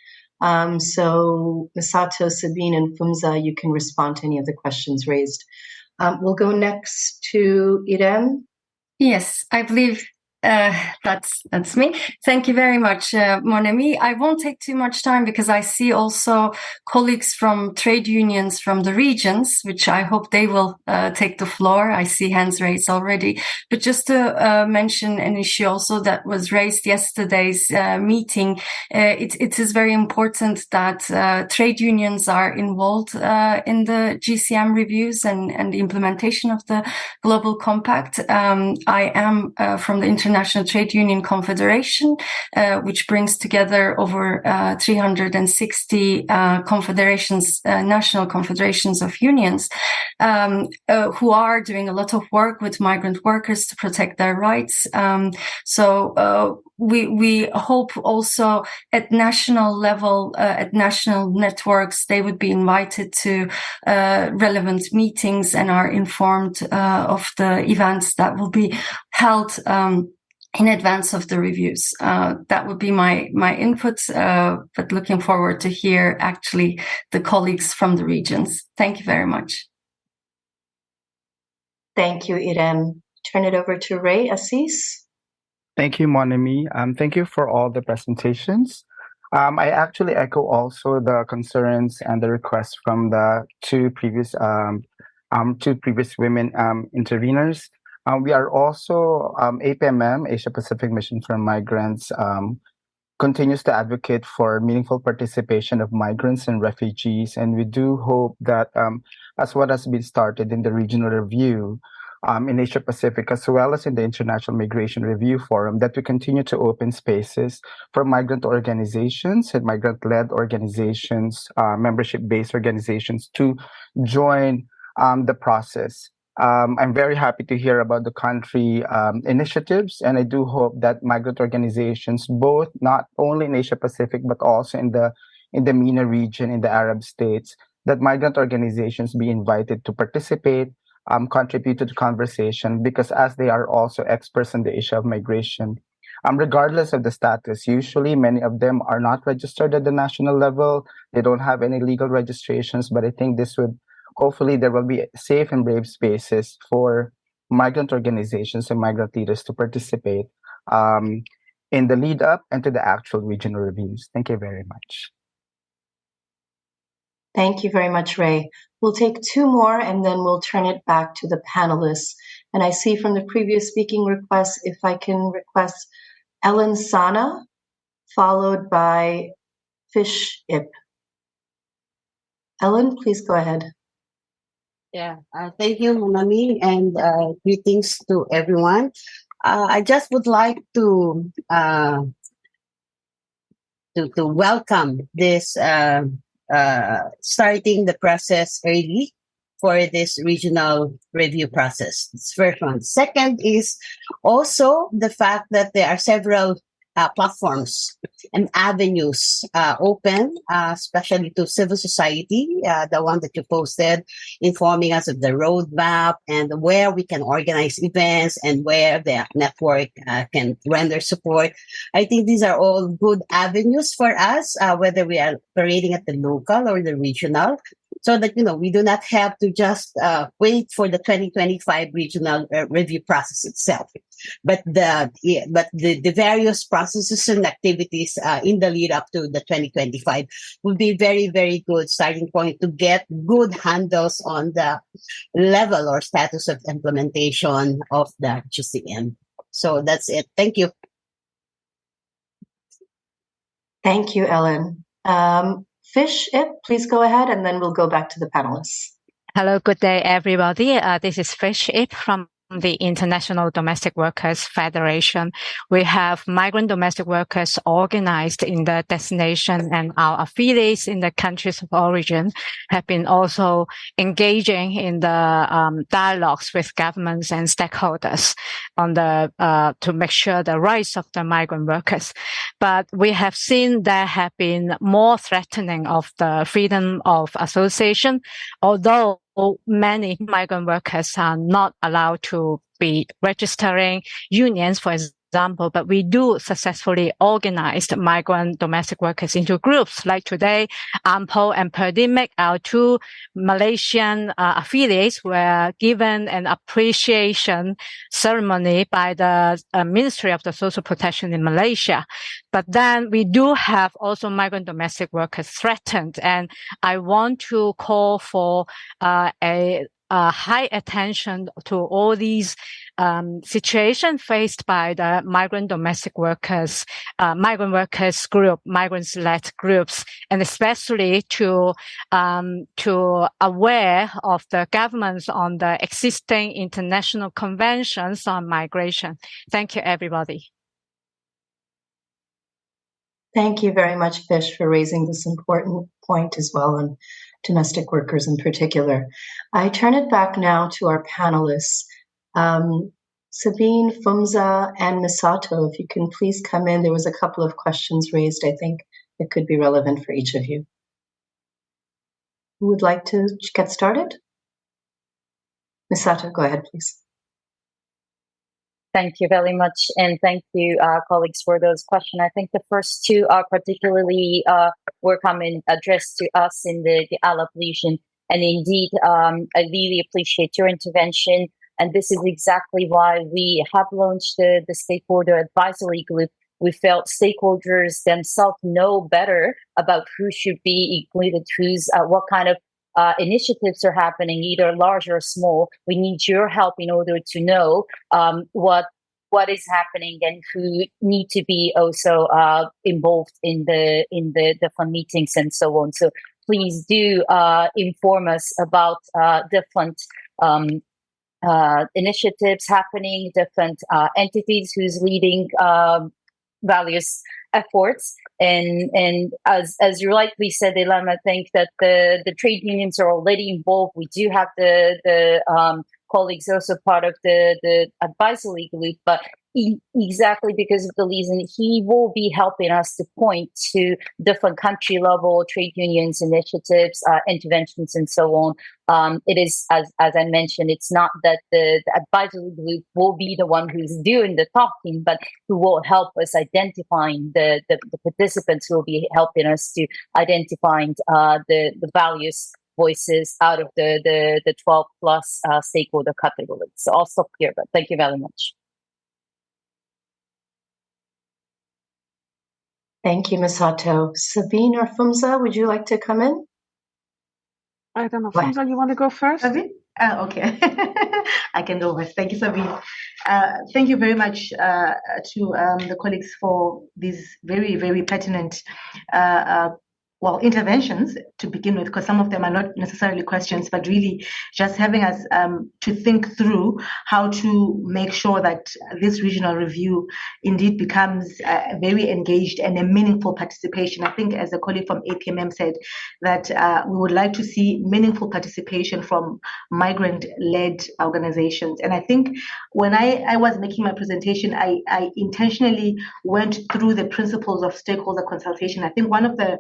A: So Misato, Sabine, and Fumza, you can respond to any of the questions raised. We'll go next to Irem.
G: Yes, I believe that's me. Thank you very much, Monami. I won't take too much time because I see also colleagues from trade unions from the regions, which I hope they will take the floor. I see hands raised already. But just to mention an issue also that was raised yesterday's meeting, it is very important that trade unions are involved in the GCM reviews and the implementation of the Global Compact. I am from the International Trade Union Confederation, which brings together over 360 confederations, national confederations of unions, who are doing a lot of work with migrant workers to protect their rights. So we hope also at national level, at national networks, they would be invited to relevant meetings and are informed of the events that will be held in advance of the reviews. That would be my input, but looking forward to hear actually the colleagues from the regions. Thank you very much.
A: Thank you, Irem. Turn it over to Ray Assis.
H: Thank you, Monami. Thank you for all the presentations. I actually echo also the concerns and the requests from the two previous women interveners. We are also, APMM, Asia Pacific Mission for Migrants, continues to advocate for meaningful participation of migrants and refugees. And we do hope that, as what has been started in the regional review in Asia Pacific, as well as in the International Migration Review Forum, that we continue to open spaces for migrant organizations and migrant-led organizations, membership-based organizations to join the process. I'm very happy to hear about the country initiatives, and I do hope that migrant organizations, both not only in Asia Pacific but also in the MENA region, in the Arab states, that migrant organizations be invited to participate, contribute to the conversation, because as they are also experts on the issue of migration, regardless of the status, usually many of them are not registered at the national level. They don't have any legal registrations, but I think this would hopefully there will be safe and brave spaces for migrant organizations and migrant leaders to participate in the lead up and to the actual regional reviews. Thank you very much.
A: Thank you very much, Ray. We'll take 2 more and then we'll turn it back to the panelists. And I see from the previous speaking requests, if I can request Ellen Sana, followed by Fish Ip. Ellen, please go ahead.
I: Yeah, thank you, Monami, and greetings to everyone. I just would like to welcome this starting the process early for this regional review process. That's first one. Second is also the fact that there are several platforms and avenues open, especially to civil society, the one that you posted, informing us of the roadmap and where we can organize events and where the network can render support. I think these are all good avenues for us, whether we are operating at the local or the regional, so that, we do not have to just wait for the 2025 regional review process itself. But the various processes and activities in the lead up to the 2025 will be very, very good starting point to get good handles on the level or status of implementation of the GCM. So that's it. Thank you.
A: Thank you, Ellen. Fish Ip, please go ahead, and then we'll go back to the panelists.
J: Hello, good day, everybody. This is Fish Ip from the International Domestic Workers Federation. We have migrant domestic workers organized in the destination, and our affiliates in the countries of origin have been also engaging in the dialogues with governments and stakeholders on the to make sure the rights of the migrant workers. But we have seen there have been more threatening of the freedom of association, although many migrant workers are not allowed to be registering unions, for example, but we do successfully organize migrant domestic workers into groups. Like today, Ampo and Perdimic, our two Malaysian affiliates, were given an appreciation ceremony by the Ministry of the Social Protection in Malaysia. But then we do have also migrant domestic workers threatened, and I want to call for a high attention to all these situations faced by the migrant domestic workers, migrant workers group, migrants-led groups, and especially to aware of the governments on the existing international conventions on migration. Thank you, everybody.
A: Thank you very much, Fish, for raising this important point as well, and domestic workers in particular. I turn it back now to our panelists. Sabine, Fumza, and Misato, if you can please come in. There was a couple of questions raised, I think, that could be relevant for each of you. Who would like to get started? Misato, go ahead, please.
E: Thank you very much, and thank you, colleagues, for those questions. I think the first two are particularly were coming addressed to us in the Alab region, and indeed, I really appreciate your intervention, and this is exactly why we have launched the Stakeholder Advisory Group. We felt stakeholders themselves know better about who should be included, what kind of initiatives are happening, either large or small. We need your help in order to know what is happening and who need to be also involved in the different meetings and so on. So please do inform us about different initiatives happening, different entities who's leading various efforts. And as you rightly said, Ilham, I think that the trade unions are already involved. We do have the colleagues also part of the advisory group, but exactly because of the reason he will be helping us to point to different country level trade unions initiatives, interventions, and so on. It is, as I mentioned, it's not that the advisory group will be the one who's doing the talking, but who will help us identifying the participants who will be helping us to identifying the values voices out of the 12 plus stakeholder categories. So I'll stop here, but thank you very much.
A: Thank you, Misato. Sabine or Fumza, would you like to come in?
C: I don't know. Fumza, you want to go first?
D: Sabine? Okay. I can go first. Thank you, Sabine. Thank you very much to the colleagues for these very, very pertinent interventions to begin with, because some of them are not necessarily questions, but really just having us to think through how to make sure that this regional review indeed becomes very engaged and a meaningful participation. I think, as a colleague from APMM said, that we would like to see meaningful participation from migrant-led organizations. And I think when I was making my presentation, I intentionally went through the principles of stakeholder consultation. I think one of the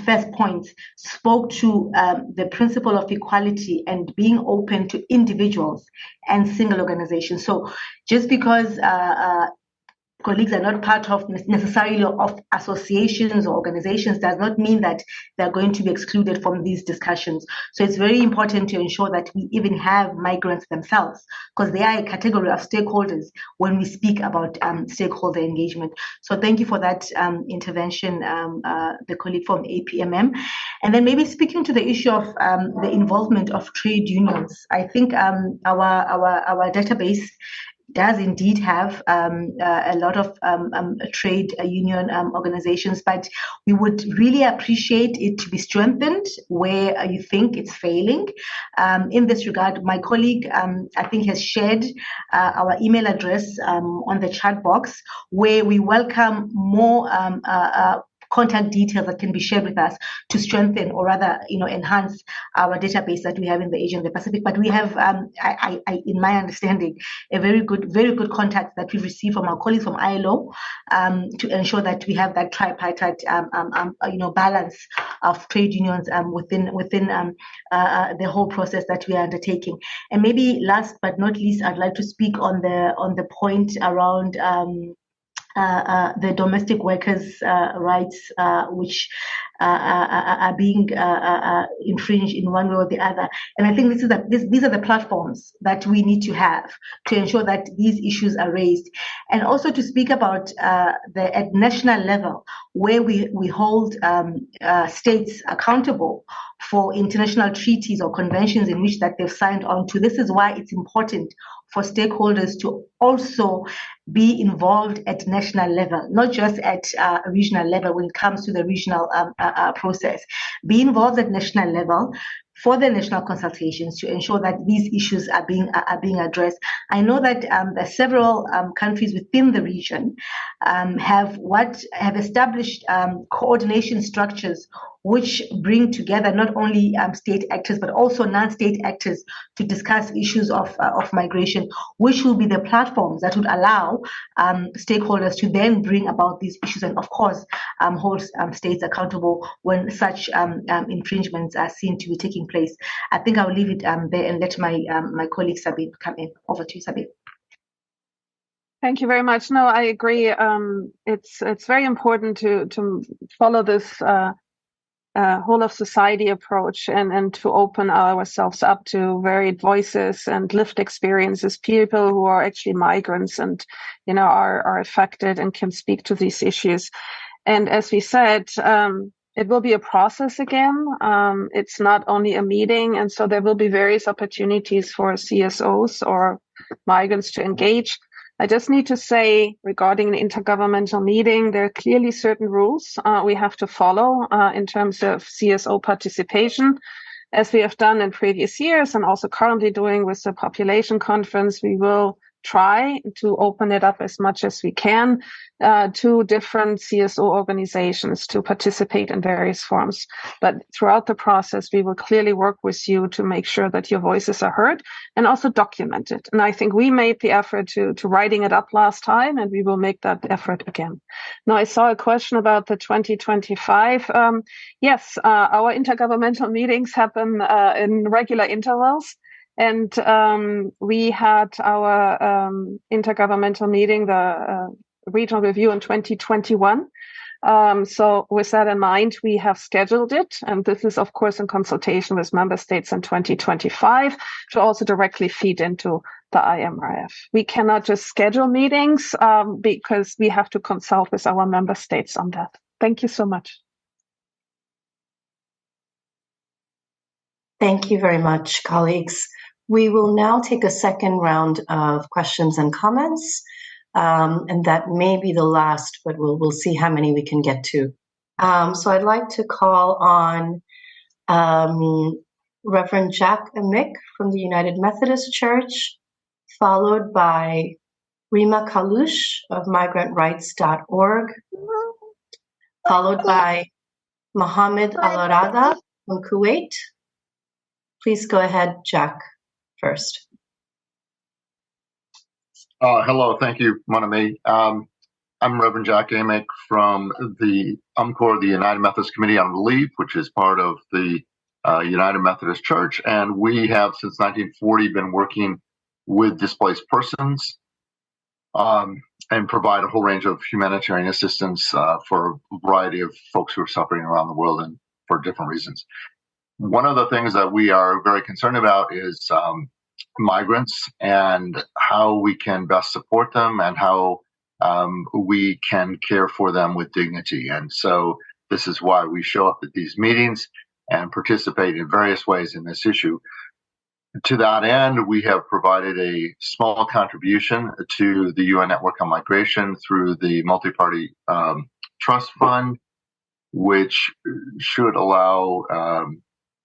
D: first points spoke to the principle of equality and being open to individuals and single organizations. So just because colleagues are not part of necessarily of associations or organizations does not mean that they're going to be excluded from these discussions. So it's very important to ensure that we even have migrants themselves, because they are a category of stakeholders when we speak about stakeholder engagement. So thank you for that intervention, the colleague from APMM. And then maybe speaking to the issue of the involvement of trade unions, I think our database does indeed have a lot of trade union organizations, but we would really appreciate it to be strengthened where you think it's failing. In this regard, my colleague, I think, has shared our email address on the chat box, where we welcome more contact details that can be shared with us to strengthen, or rather, enhance our database that we have in the Asia and the Pacific. But we have, in my understanding, a very good contact that we receive from our colleagues from ILO to ensure that we have that tripartite, balance of trade unions within the whole process that we are undertaking. And maybe last but not least, I'd like to speak on the point around the domestic workers' rights, which are being infringed in one way or the other. And I think these are the platforms that we need to have to ensure that these issues are raised, and also to speak about at national level, where we hold states accountable for international treaties or conventions in which that they've signed on to. This is why it's important for stakeholders to also be involved at national level, not just at regional level when it comes to the regional process. Be involved at national level for the national consultations to ensure that these issues are being addressed. I know that there are several countries within the region have established coordination structures which bring together not only state actors but also non-state actors to discuss issues of migration, which will be the platforms that would allow stakeholders to then bring about these issues and, of course, hold states accountable when such infringements are seen to be taking place. I think I'll leave it there and let my colleague Sabine come in. Over to you, Sabine.
C: Thank you very much. No, I agree. It's very important to follow this whole of society approach and to open ourselves up to varied voices and lived experiences, people who are actually migrants and are affected and can speak to these issues. And as we said, it will be a process again. It's not only a meeting, and so there will be various opportunities for CSOs or migrants to engage. I just need to say, regarding the intergovernmental meeting, there are clearly certain rules we have to follow in terms of CSO participation. As we have done in previous years and also currently doing with the population conference, we will try to open it up as much as we can to different CSO organizations to participate in various forms. But throughout the process, we will clearly work with you to make sure that your voices are heard and also documented. And I think we made the effort to writing it up last time, and we will make that effort again. Now, I saw a question about the 2025. Yes, our intergovernmental meetings happen in regular intervals. And we had our intergovernmental meeting, the regional review in 2021. So with that in mind, we have scheduled it. And this is, of course, in consultation with member states in 2025 to also directly feed into the IMRF. We cannot just schedule meetings because we have to consult with our member states on that. Thank you so much.
A: Thank you very much, colleagues. We will now take a second round of questions and comments, and that may be the last, but we'll see how many we can get to. So I'd like to call on Reverend Jack Amick from the United Methodist Church, followed by Rima Kalush of migrantrights.org, followed by Mohammed Al-Arada from Kuwait. Please go ahead, Jack, first.
K: Hello, thank you, Monami. I'm Reverend Jack Amick from the UMCOR, the United Methodist Committee on Relief, which is part of the United Methodist Church. And we have, since 1940, been working with displaced persons and provide a whole range of humanitarian assistance for a variety of folks who are suffering around the world and for different reasons. One of the things that we are very concerned about is migrants and how we can best support them and how we can care for them with dignity. And so this is why we show up at these meetings and participate in various ways in this issue. To that end, we have provided a small contribution to the UN Network on Migration through the Multi-Party Trust Fund, which should allow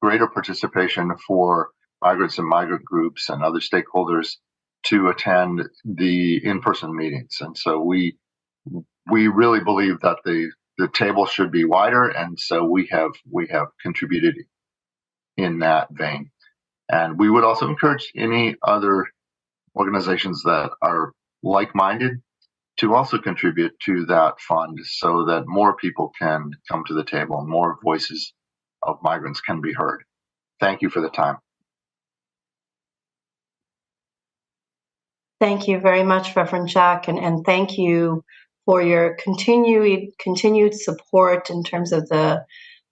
K: greater participation for migrants and migrant groups and other stakeholders to attend the in-person meetings. And so we really believe that the table should be wider, and so we have contributed in that vein. And we would also encourage any other organizations that are like-minded to also contribute to that fund so that more people can come to the table and more voices of migrants can be heard. Thank you for the time.
A: Thank you very much, Reverend Jack, and thank you for your continued support in terms of the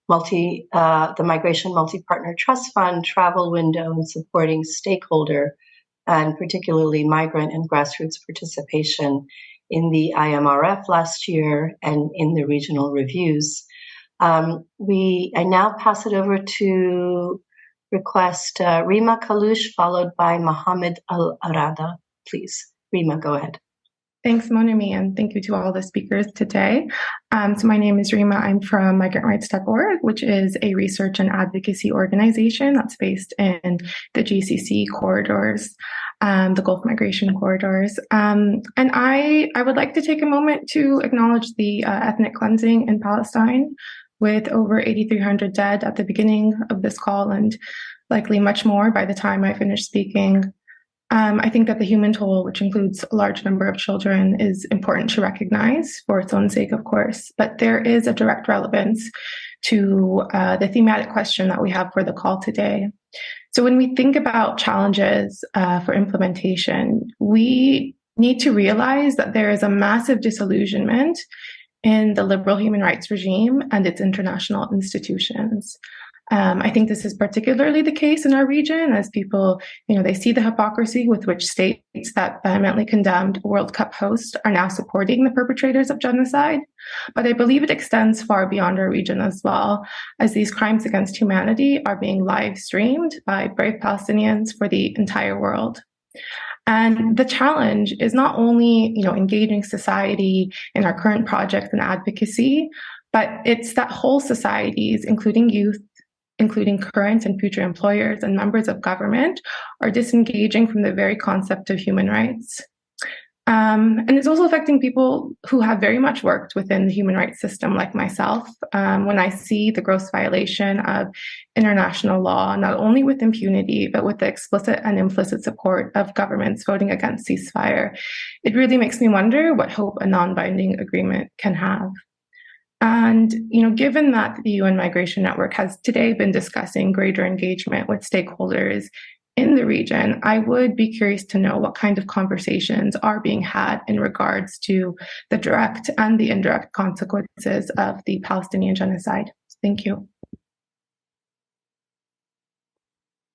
A: Migration Multi-Partner Trust Fund, Travel Window, and supporting Stakeholder, and particularly migrant and grassroots participation in the IMRF last year and in the regional reviews. I now pass it over to request Rima Kalush, followed by Mohammed Al-Arada. Please, Rima, go ahead.
L: Thanks, Monami, and thank you to all the speakers today. So my name is Rima. I'm from MigrantRights.org, which is a research and advocacy organization that's based in the GCC corridors, the Gulf Migration corridors. And I would like to take a moment to acknowledge the ethnic cleansing in Palestine, with over 8,300 dead at the beginning of this call and likely much more by the time I finish speaking. I think that the human toll, which includes a large number of children, is important to recognize for its own sake, of course. But there is a direct relevance to the thematic question that we have for the call today. So when we think about challenges for implementation, we need to realize that there is a massive disillusionment in the liberal human rights regime and its international institutions. I think this is particularly the case in our region as people, they see the hypocrisy with which states that vehemently condemned World Cup hosts are now supporting the perpetrators of genocide. But I believe it extends far beyond our region as well, as these crimes against humanity are being live streamed by brave Palestinians for the entire world. And the challenge is not only, engaging society in our current projects and advocacy, but it's that whole societies, including youth, including current and future employers and members of government, are disengaging from the very concept of human rights. And it's also affecting people who have very much worked within the human rights system, like myself, when I see the gross violation of international law, not only with impunity, but with the explicit and implicit support of governments voting against ceasefire. It really makes me wonder what hope a non-binding agreement can have. And, given that the UN Migration Network has today been discussing greater engagement with stakeholders in the region, I would be curious to know what kind of conversations are being had in regards to the direct and the indirect consequences of the Palestinian genocide. Thank you.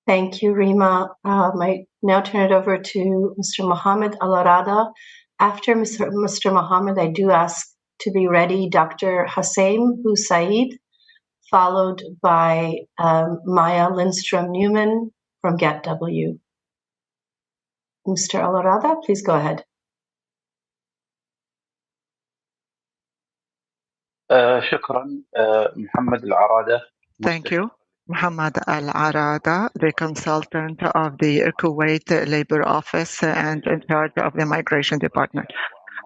A: Thank you, Rima. I might now turn it over to Mr. Mohammed Al-Arada. After Mr. Mohammed, I do ask to be ready Dr. Hussein Boussaid, followed by Maya Lindstrom-Newman from GetW. Mr. Al-Arada, please go ahead.
M: شكرا محمد العرادة.
N: Thank you. Muhammad Al-Arada, the consultant of the Kuwait Labor Office and in charge of the Migration Department.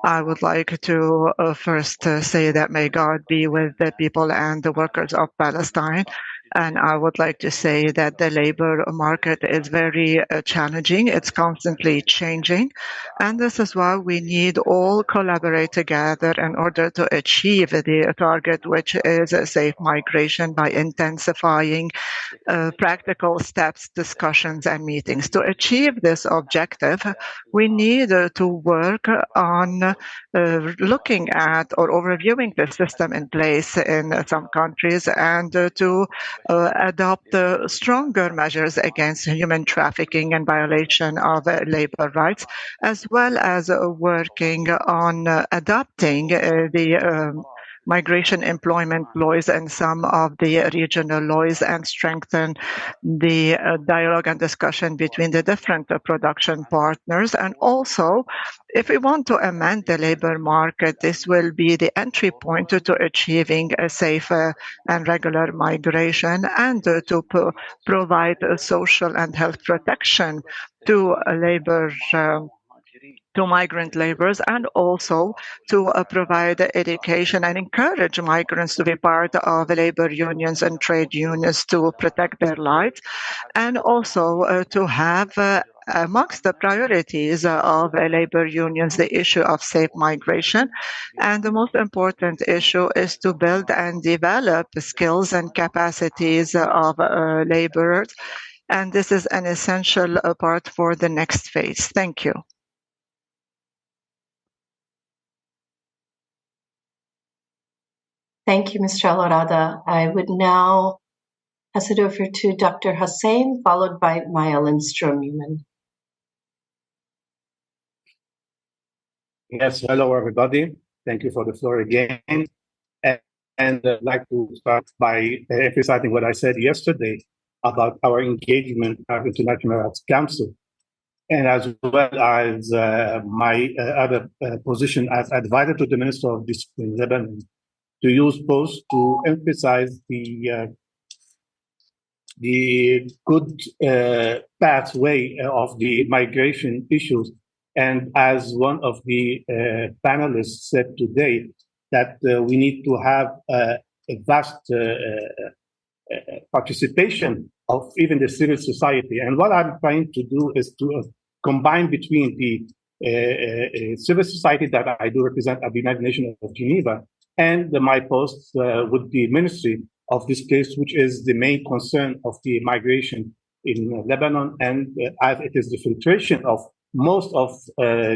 N: I would like to first say that may God be with the people and the workers of Palestine. And I would like to say that the labor market is very challenging. It's constantly changing. And this is why we need all collaborate together in order to achieve the target, which is a safe migration by intensifying practical steps, discussions, and meetings. To achieve this objective, we need to work on looking at or overviewing the system in place in some countries and to adopt stronger measures against human trafficking and violation of labor rights, as well as working on adopting the migration employment laws and some of the regional laws and strengthen the dialogue and discussion between the different production partners. And also, if we want to amend the labor market, this will be the entry point to achieving a safe and regular migration and to provide social and health protection to labor to migrant laborers, and also to provide education and encourage migrants to be part of labor unions and trade unions to protect their lives, and also to have amongst the priorities of labor unions the issue of safe migration. And the most important issue is to build and develop skills and capacities of laborers. And this is an essential part for the next phase. Thank you.
A: Thank you, Mr. Al-Arada. I would now pass it over to Dr. Hussain, followed by Maya Lindstrom-Newman.
O: Yes, hello everybody. Thank you for the floor again. And I'd like to start by emphasizing what I said yesterday about our engagement at International Rights Council, and as well as my other position as advisor to the Minister of Discipline, Lebanon, to use both to emphasize the good pathway of the migration issues. And as one of the panelists said today, that we need to have a vast participation of even the civil society. And what I'm trying to do is to combine between the civil society that I do represent at the United Nations of Geneva and my post with the ministry of this place, which is the main concern of the migration in Lebanon, and as it is the filtration of most of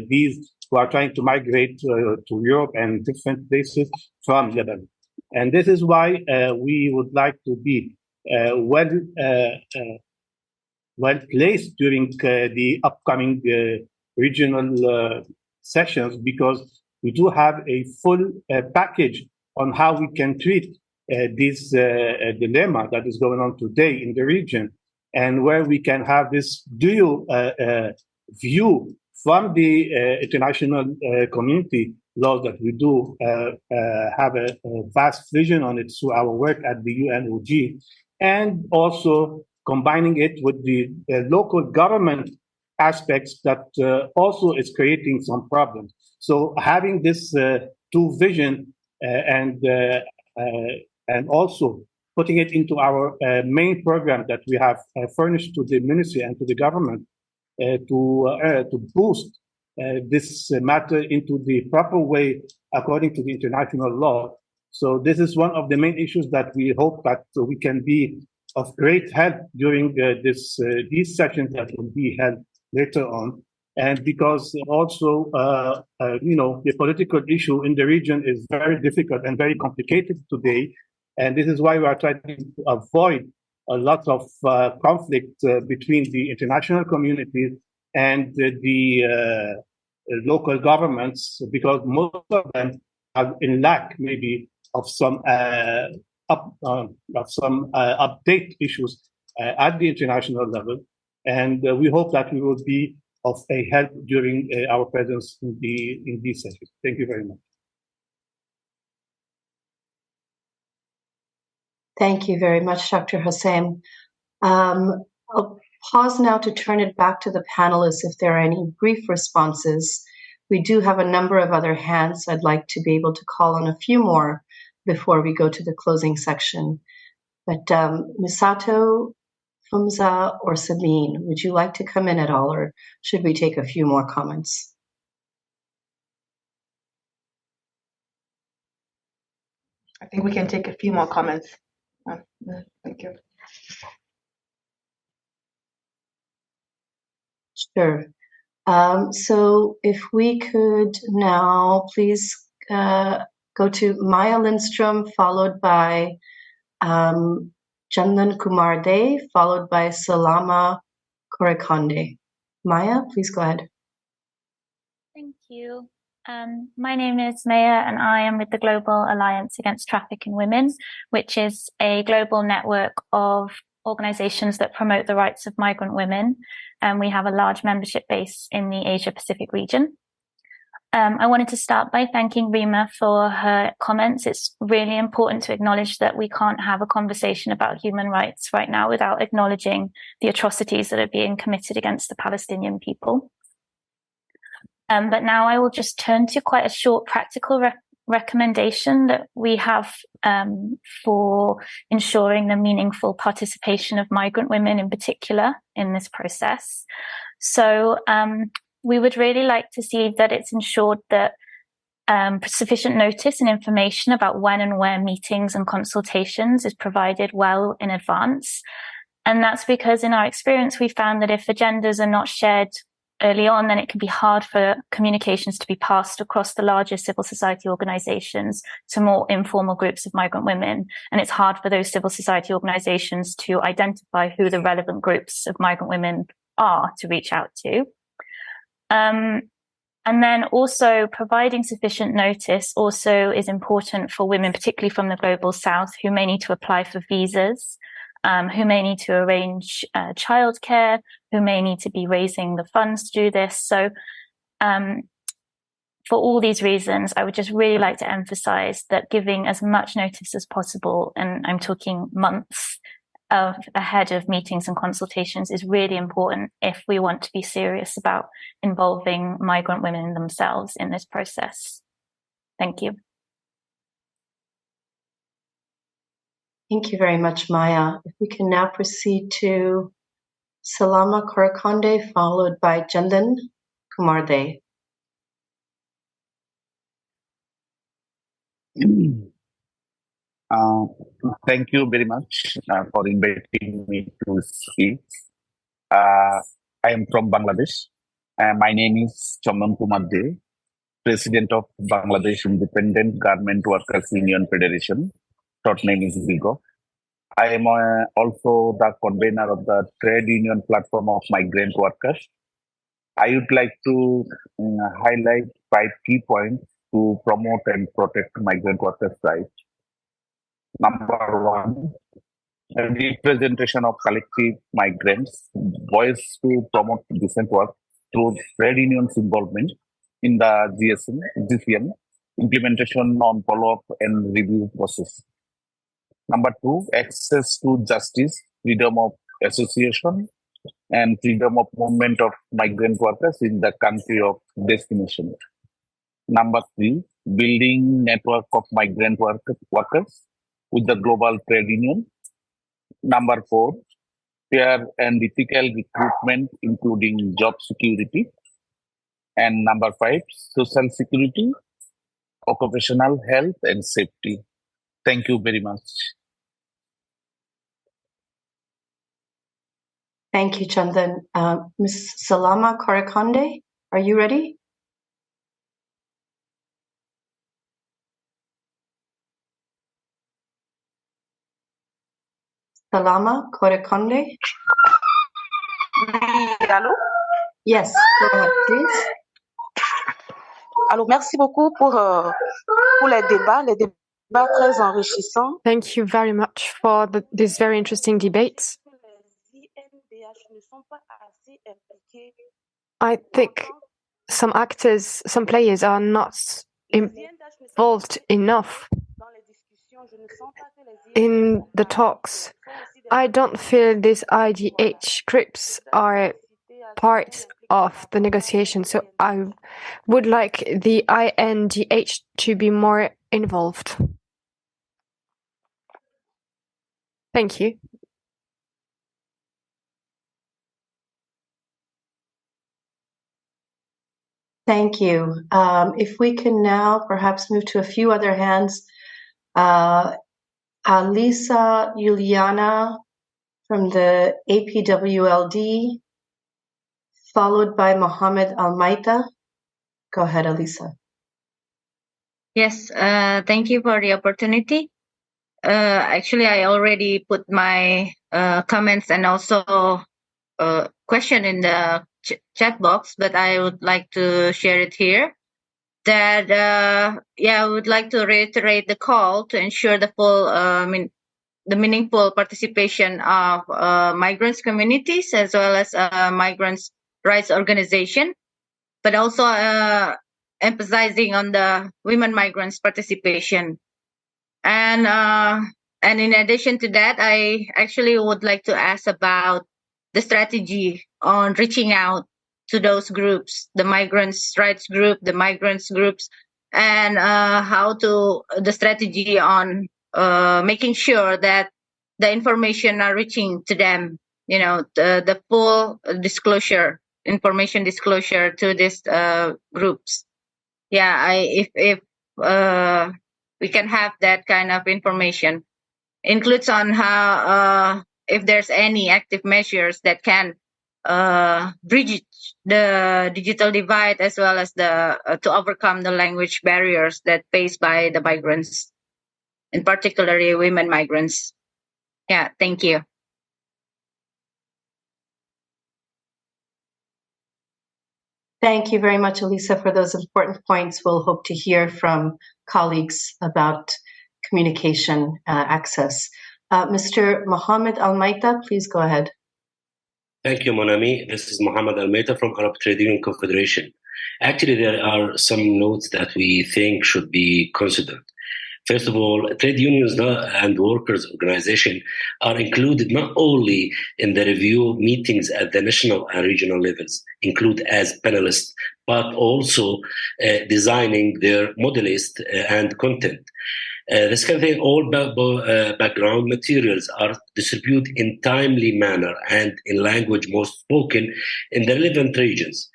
O: these who are trying to migrate to Europe and different places from Lebanon. And this is why we would like to be well placed during the upcoming regional sessions, because we do have a full package on how we can treat this dilemma that is going on today in the region, and where we can have this dual view from the international community laws that we do have a vast vision on it through our work at the UNOG, and also combining it with the local government aspects that also is creating some problems. So having this two vision and also putting it into our main program that we have furnished to the ministry and to the government to boost this matter into the proper way according to the international law. So this is one of the main issues that we hope that we can be of great help during these sessions that will be held later on. And because also, the political issue in the region is very difficult and very complicated today. And this is why we are trying to avoid a lot of conflict between the international communities and the local governments, because most of them are in lack maybe of some update issues at the international level. And we hope that we will be of a help during our presence in these sessions. Thank you very much.
A: Thank you very much, Dr. Hossein. I'll pause now to turn it back to the panelists if there are any brief responses. We do have a number of other hands. I'd like to be able to call on a few more before we go to the closing section. But Misato, Fumza, or Sabine, would you like to come in at all, or should we take a few more comments?
D: I think we can take a few more comments. Thank you.
A: Sure. So if we could now please go to Maya Lindstrom, followed by Chandan Kumar De, followed by Salama Korekonde. Maya, please go ahead.
P: Thank you. My name is Maya, and I am with the Global Alliance Against Trafficking Women, which is a global network of organizations that promote the rights of migrant women. And we have a large membership base in the Asia-Pacific region. I wanted to start by thanking Rima for her comments. It's really important to acknowledge that we can't have a conversation about human rights right now without acknowledging the atrocities that are being committed against the Palestinian people. But now I will just turn to quite a short practical recommendation that we have for ensuring the meaningful participation of migrant women in particular in this process. So we would really like to see that it's ensured that sufficient notice and information about when and where meetings and consultations is provided well in advance. And that's because in our experience, we found that if agendas are not shared early on, then it can be hard for communications to be passed across the larger civil society organizations to more informal groups of migrant women. And it's hard for those civil society organizations to identify who the relevant groups of migrant women are to reach out to. And then also providing sufficient notice also is important for women, particularly from the global south, who may need to apply for visas, who may need to arrange childcare, who may need to be raising the funds to do this. So for all these reasons, I would just really like to emphasize that giving as much notice as possible, and I'm talking months ahead of meetings and consultations, is really important if we want to be serious about involving migrant women themselves in this process. Thank you.
A: Thank you very much, Maya. If we can now proceed to Salama Korekonde, followed by Chandan Kumar De.
M: Thank you very much for inviting me to speak. I am from Bangladesh. My name is Chandan Kumar De, President of Bangladesh Independent Garment Workers Union Federation. Short name is BIGO. I am also the convener of the trade union platform of migrant workers. I would like to highlight 5 key points to promote and protect migrant workers' rights. Number 1, representation of collective migrants, voice to promote decent work through trade unions' involvement in the GCM implementation on follow-up and review process. Number 2, access to justice, freedom of association, and freedom of movement of migrant workers in the country of destination. Number 3, building network of migrant workers with the global trade union. Number 4, fair and ethical recruitment, including job security. And number 5, social security, occupational health and safety. Thank you very much.
A: Thank you, Chandan. Ms. Salama Korekonde, are you ready? Salama Korekonde?
Q: Allô?
A: Yes, go ahead, please.
Q: Alors, merci beaucoup pour les débats très enrichissants.
R: Thank you very much for these very interesting debates. I think some actors, some players are not involved enough in the talks. I don't feel these IDH groups are part of the negotiation, so I would like the INDH to be more involved. Thank you.
A: Thank you. If we can now perhaps move to a few other hands. Alisa Juliana from the APWLD, followed by Mohammed Almaita. Go ahead, Alisa.
S: Yes, thank you for the opportunity. Actually, I already put my comments and also question in the chat box, but I would like to share it here. That I would like to reiterate the call to ensure the full, the meaningful participation of migrants communities as well as migrants rights organization, but also emphasizing on the women migrants participation. And in addition to that, I actually would like to ask about the strategy on reaching out to those groups, the migrants rights group, the migrants groups, and the strategy on making sure that the information are reaching to them, the full information disclosure to these groups. If we can have that kind of information, includes on how if there's any active measures that can bridge the digital divide as well as the to overcome the language barriers that faced by the migrants, in particularly women migrants. Thank you.
A: Thank you very much, Alisa, for those important points. We'll hope to hear from colleagues about communication access. Mr. Mohammed Almaita, please go ahead.
T: Thank you, Monami. This is Mohammed Almaita from Arab Trade Union Confederation. Actually, there are some notes that we think should be considered. First of all, trade unions and workers' organizations are included not only in the review meetings at the national and regional levels, include as panelists, but also designing their MiddleEast and content. The second thing, all background materials are distributed in timely manner and in language most spoken in the relevant regions.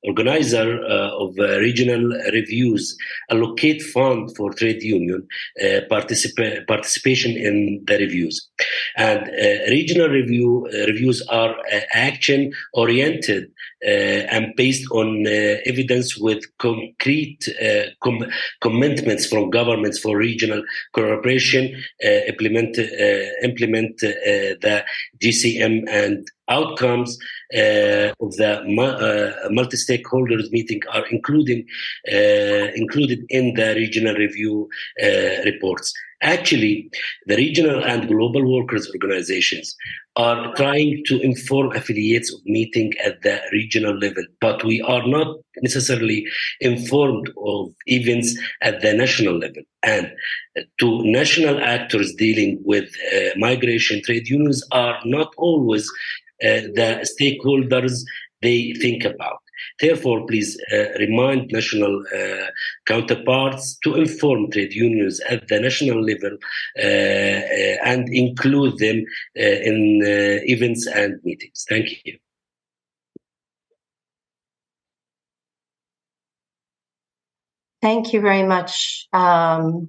T: Organizer of regional reviews allocate fund for trade union participation in the reviews. And regional reviews are action oriented and based on evidence with concrete commitments from governments for regional cooperation, implement the GCM and outcomes of the multi-stakeholders meeting are included in the regional review reports. Actually, the regional and global workers organizations are trying to inform affiliates of meeting at the regional level, but we are not necessarily informed of events at the national level. And to national actors dealing with migration, trade unions are not always the stakeholders they think about. Therefore, please remind national counterparts to inform trade unions at the national level and include them in events and meetings. Thank you.
A: Thank you very much, Mr.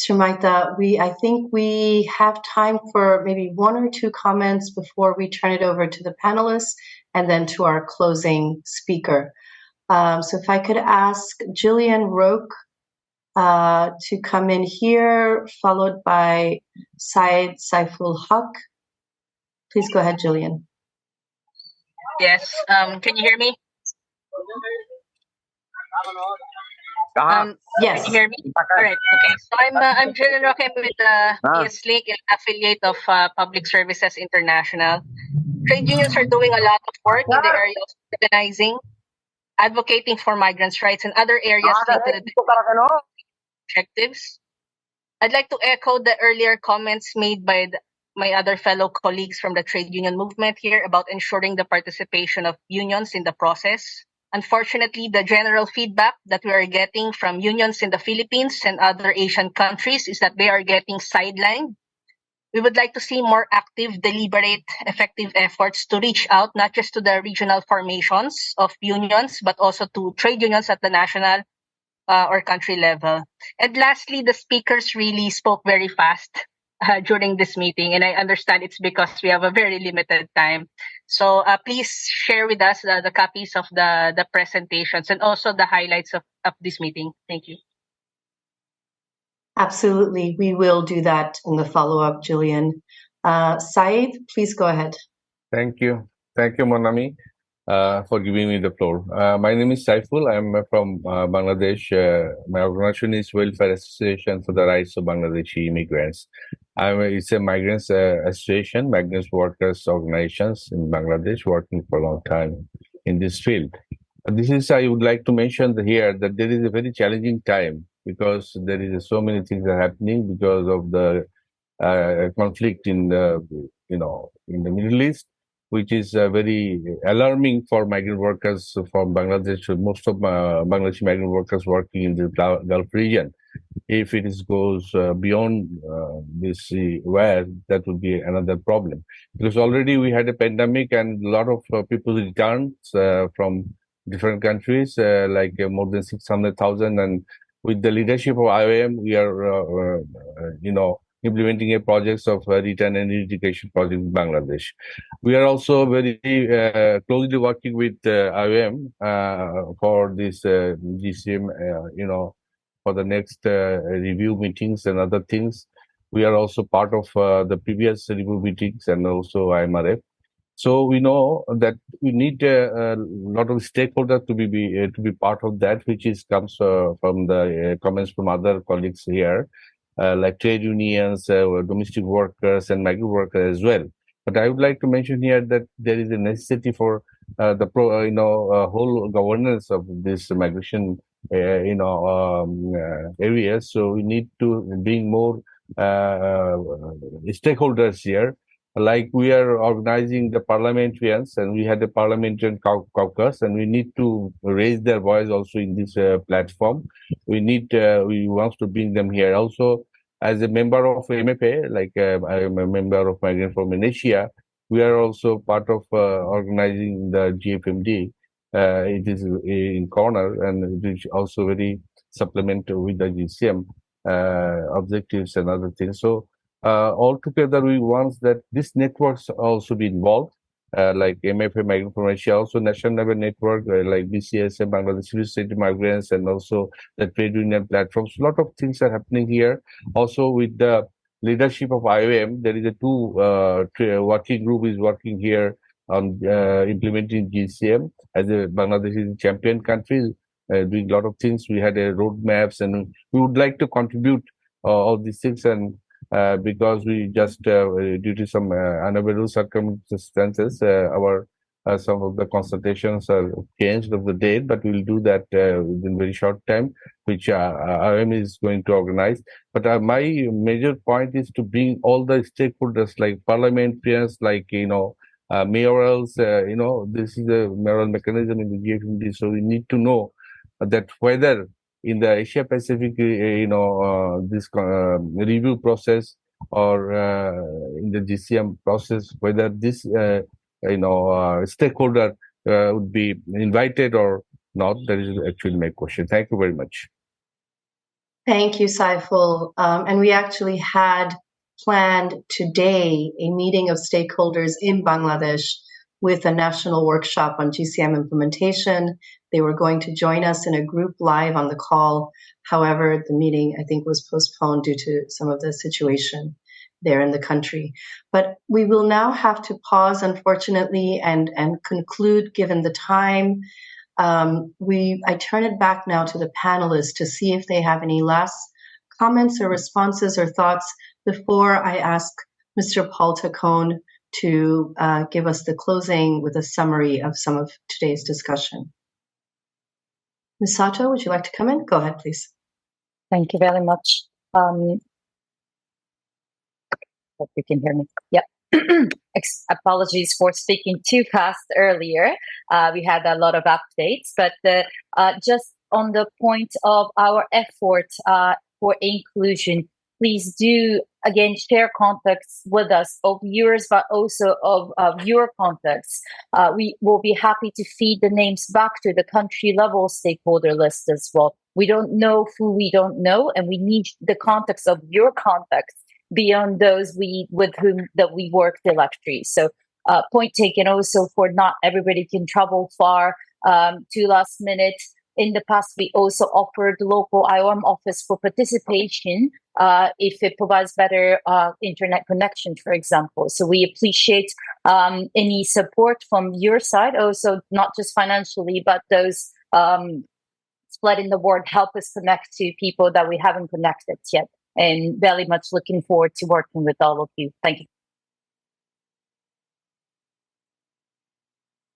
A: Maita. I think we have time for maybe one or two comments before we turn it over to the panelists and then to our closing speaker. So if I could ask Jillian Roque to come in here, followed by Syed Saiful Haq. Please go ahead, Jillian.
U: Yes, can you hear me?
A: Yes.
U: Can you hear me? All right. Okay. So I'm Jillian Roque with ESLink, an affiliate of Public Services International. Trade unions are doing a lot of work in the area of organizing advocating for migrants' rights and other areas linked to the objectives. I'd like to echo the earlier comments made by my other fellow colleagues from the trade union movement here about ensuring the participation of unions in the process. Unfortunately, the general feedback that we are getting from unions in the Philippines and other Asian countries is that they are getting sidelined. We would like to see more active, deliberate, effective efforts to reach out not just to the regional formations of unions, but also to trade unions at the national or country level. And lastly, the speakers really spoke very fast during this meeting, and I understand it's because we have a very limited time. So please share with us the copies of the presentations and also the highlights of this meeting. Thank you.
A: Absolutely. We will do that in the follow-up, Jillian. Saeed, please go ahead.
B: Thank you. Thank you, Monami, for giving me the floor. My name is Saiful. I'm from Bangladesh. My organization is Welfare Association for the Rights of Bangladeshi Immigrants. It's a migrants association, migrants workers organizations in Bangladesh, working for a long time in this field. This is, I would like to mention here that there is a very challenging time because there is so many things are happening because of the conflict in the, in the Middle East, which is very alarming for migrant workers from Bangladesh. Most of Bangladeshi migrant workers working in the Gulf region. If it goes beyond this where, that would be another problem. Because already we had a pandemic and a lot of people returned from different countries, like more than 600,000. And with the leadership of IOM, we are, implementing a project of return and education project in Bangladesh. We are also very closely working with IOM for this GCM, for the next review meetings and other things. We are also part of the previous review meetings and also IMRF. So we know that we need a lot of stakeholders to be part of that, which comes from the comments from other colleagues here, like trade unions, domestic workers, and migrant workers as well. But I would like to mention here that there is a necessity for the whole governance of this migration, areas. So we need to bring more stakeholders here. Like we are organizing the parliamentarians, and we had a parliamentarian caucus, and we need to raise their voice also in this platform. We want to bring them here also. As a member of MFA, like I am a member of Migrant Forum Asia, we are also part of organizing the GFMD. It is in corner, and it is also very supplementary with the GCM objectives and other things. So altogether, we want that these networks also be involved, like MFA Migrant Forum Asia, also national level network like BCSM, Bangladesh Civil Society Migrants, and also the trade union platforms. A lot of things are happening here. Also with the leadership of IOM, there is a two working group is working here on implementing GCM as a Bangladesh is a champion country, doing a lot of things. We had a roadmaps, and we would like to contribute all these things. And because we just due to some unavailable circumstances, our some of the consultations are changed of the date, but we'll do that within very short time, which IOM is going to organize. But my major point is to bring all the stakeholders, like parliamentarians, like mayorals. This is a mayoral mechanism in the GFMD, so we need to know that whether in the Asia Pacific, this review process or in the GCM process, whether this stakeholder would be invited or not. That is actually my question. Thank you very much.
A: Thank you, Saiful. And we actually had planned today a meeting of stakeholders in Bangladesh with a national workshop on GCM implementation. They were going to join us in a group live on the call. However, the meeting, I think, was postponed due to some of the situation there in the country. But we will now have to pause, unfortunately, and conclude given the time. I turn it back now to the panelists to see if they have any last comments or responses or thoughts before I ask Mr. Paul Tacone to give us the closing with a summary of some of today's discussion. Ms. Sato, would you like to come in? Go ahead, please.
E: Thank you very much. Hope you can hear me. Yep. Apologies for speaking too fast earlier. We had a lot of updates, but just on the point of our effort for inclusion, please do again share contacts with us of yours, but also of your contacts. We will be happy to feed the names back to the country level stakeholder list as well. We don't know who we don't know, and we need the contacts of your contacts beyond those with whom that we work directly. So point taken also for not everybody can travel far to last minute. In the past, we also offered local IOM office for participation if it provides better internet connection, for example. So we appreciate any support from your side, also not just financially, but those spreading the word help us connect to people that we haven't connected yet. And very much looking forward to working with all of you. Thank you.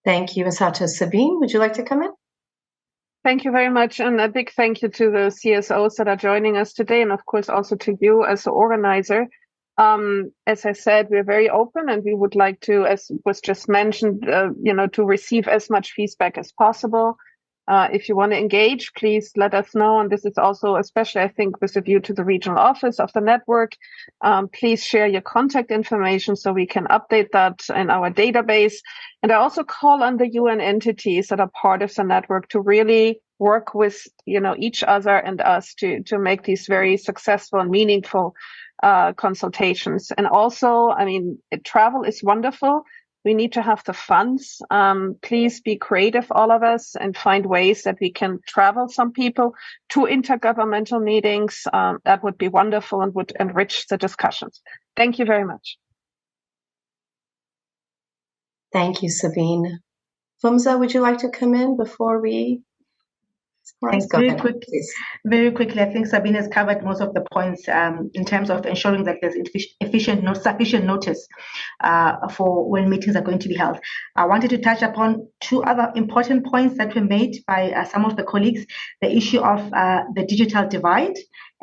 A: Thank you, Ms. Sato. Sabine, would you like to come in?
C: Thank you very much. And a big thank you to the CSOs that are joining us today. And of course, also to you as the organizer. As I said, we're very open and we would like to, as was just mentioned, to receive as much feedback as possible. If you want to engage, please let us know. And this is also, especially, I think, with a view to the regional office of the network. Please share your contact information so we can update that in our database. And I also call on the UN entities that are part of the network to really work with, each other and us to make these very successful and meaningful consultations. And also, travel is wonderful. We need to have the funds. Please be creative, all of us, and find ways that we can travel some people to intergovernmental meetings. That would be wonderful and would enrich the discussions. Thank you very much.
A: Thank you, Sabine. Fumza, would you like to come in before we...
D: Thanks. Very quickly, I think Sabine has covered most of the points in terms of ensuring that there's sufficient notice for when meetings are going to be held. I wanted to touch upon two other important points that were made by some of the colleagues. The issue of the digital divide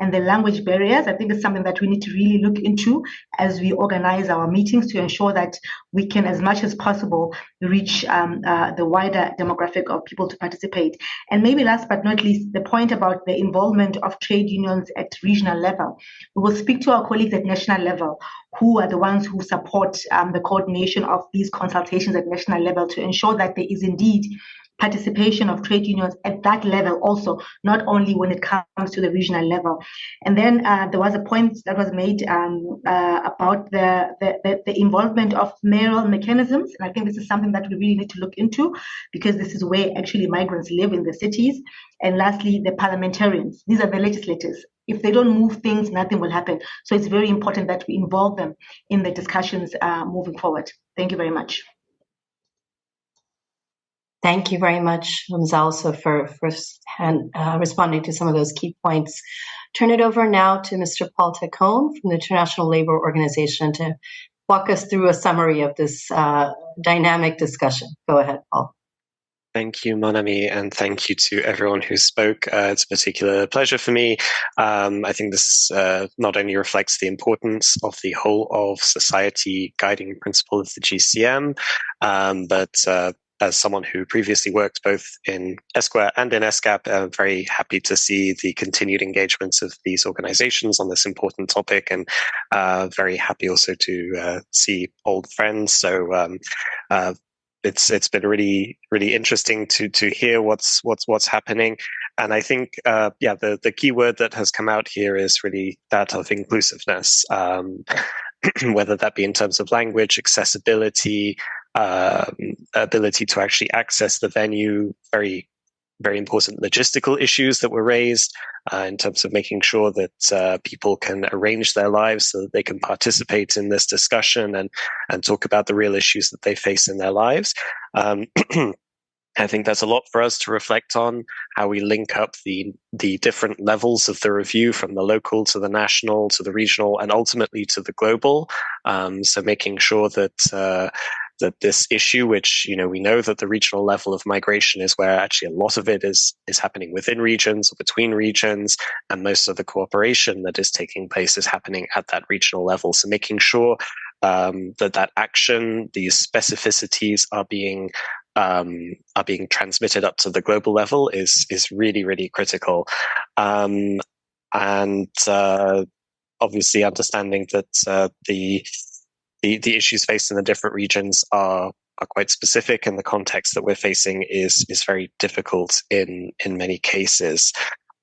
D: and the language barriers. I think it's something that we need to really look into as we organize our meetings to ensure that we can, as much as possible, reach the wider demographic of people to participate. And maybe last but not least, the point about the involvement of trade unions at regional level. We will speak to our colleagues at national level, who are the ones who support the coordination of these consultations at national level to ensure that there is indeed participation of trade unions at that level also, not only when it comes to the regional level. And then there was a point that was made about the involvement of mayoral mechanisms. And I think this is something that we really need to look into, because this is where actually migrants live in the cities. And lastly, the parliamentarians. These are the legislators. If they don't move things, nothing will happen. So it's very important that we involve them in the discussions moving forward. Thank you very much.
A: Thank you very much, also for responding to some of those key points. Turn it over now to Mr. Paul Tacone from the International Labour Organization to walk us through a summary of this dynamic discussion. Go ahead, Paul.
F: Thank you, Monami, and thank you to everyone who spoke. It's a particular pleasure for me. I think this not only reflects the importance of the whole of society guiding principle of the GCM, but as someone who previously worked both in ESQUA and in ESCAP, I'm very happy to see the continued engagements of these organizations on this important topic, and very happy also to see old friends. So it's been really interesting to hear what's happening. And I think the key word that has come out here is really that of inclusiveness, whether that be in terms of language, accessibility, ability to actually access the venue, very important logistical issues that were raised in terms of making sure that people can arrange their lives so that they can participate in this discussion and talk about the real issues that they face in their lives. I think there's a lot for us to reflect on, how we link up the different levels of the review, from the local to the national to the regional and ultimately to the global. So making sure that this issue, which, we know that the regional level of migration is where actually a lot of it is happening within regions or between regions, and most of the cooperation that is taking place is happening at that regional level. So making sure that action, these specificities are being transmitted up to the global level is really, really critical. And obviously understanding that the issues faced in the different regions are quite specific, and the context that we're facing is very difficult in many cases.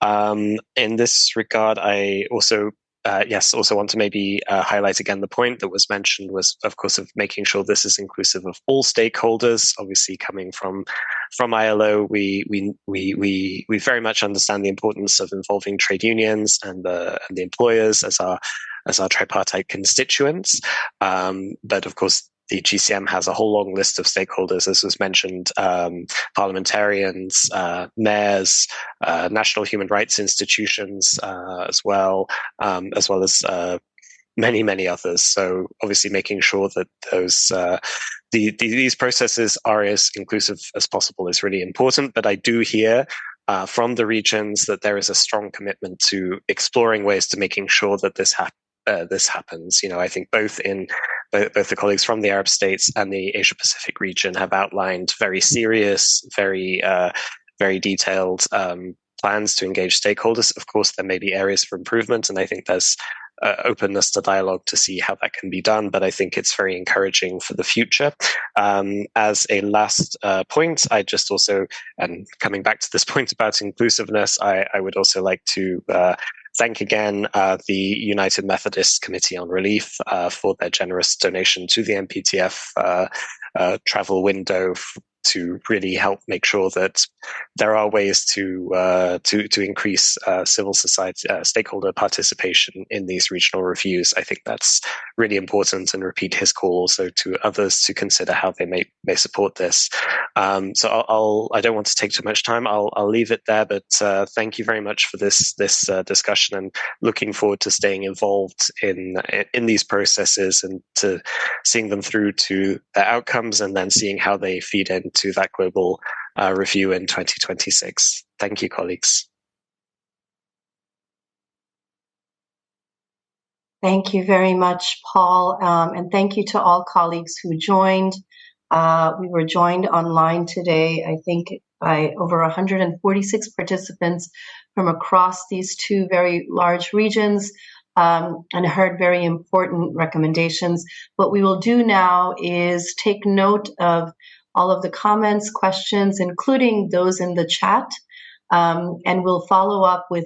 F: In this regard, I also want to maybe highlight again the point that was mentioned was, of course, of making sure this is inclusive of all stakeholders. Obviously, coming from ILO, we very much understand the importance of involving trade unions and the employers as our tripartite constituents. But of course, the GCM has a whole long list of stakeholders, as was mentioned, parliamentarians, mayors, national human rights institutions as well as many, many others. So obviously making sure that those these processes are as inclusive as possible is really important. But I do hear from the regions that there is a strong commitment to exploring ways to making sure that this happens. I think both the colleagues from the Arab states and the Asia Pacific region have outlined very serious, very detailed plans to engage stakeholders. Of course, there may be areas for improvement, and I think there's openness to dialogue to see how that can be done. But I think it's very encouraging for the future. As a last point, I just also, and coming back to this point about inclusiveness, I would also like to thank again the United Methodist Committee on Relief for their generous donation to the MPTF travel window to really help make sure that there are ways to increase civil society stakeholder participation in these regional reviews. I think that's really important, and repeat his call also to others to consider how they may support this. So I don't want to take too much time. I'll leave it there, but thank you very much for this discussion, and looking forward to staying involved in these processes and to seeing them through to their outcomes, and then seeing how they feed into that global review in 2026. Thank you, colleagues.
A: Thank you very much, Paul, and thank you to all colleagues who joined. We were joined online today, I think, by over 146 participants from across these two very large regions, and heard very important recommendations. What we will do now is take note of all of the comments, questions, including those in the chat, and we'll follow up with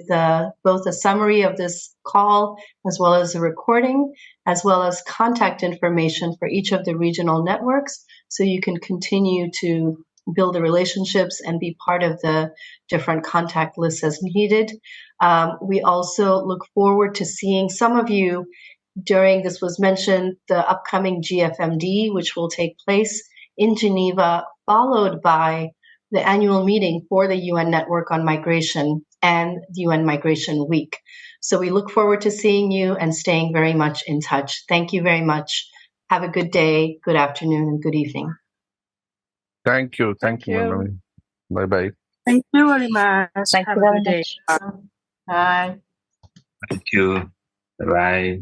A: both a summary of this call as well as a recording, as well as contact information for each of the regional networks, so you can continue to build the relationships and be part of the different contact lists as needed. We also look forward to seeing some of you during, this was mentioned, the upcoming GFMD, which will take place in Geneva, followed by the annual meeting for the UN Network on Migration and the UN Migration Week. So we look forward to seeing you and staying very much in touch. Thank you very much. Have a good day, good afternoon, and good evening.
B: Thank you. Thank you, Manami. Bye-bye.
G: Thank you very much.
E: Thank
G: Have
E: you
G: a
E: very
G: good day.
E: much.
D: Bye.
T: Thank you. Bye.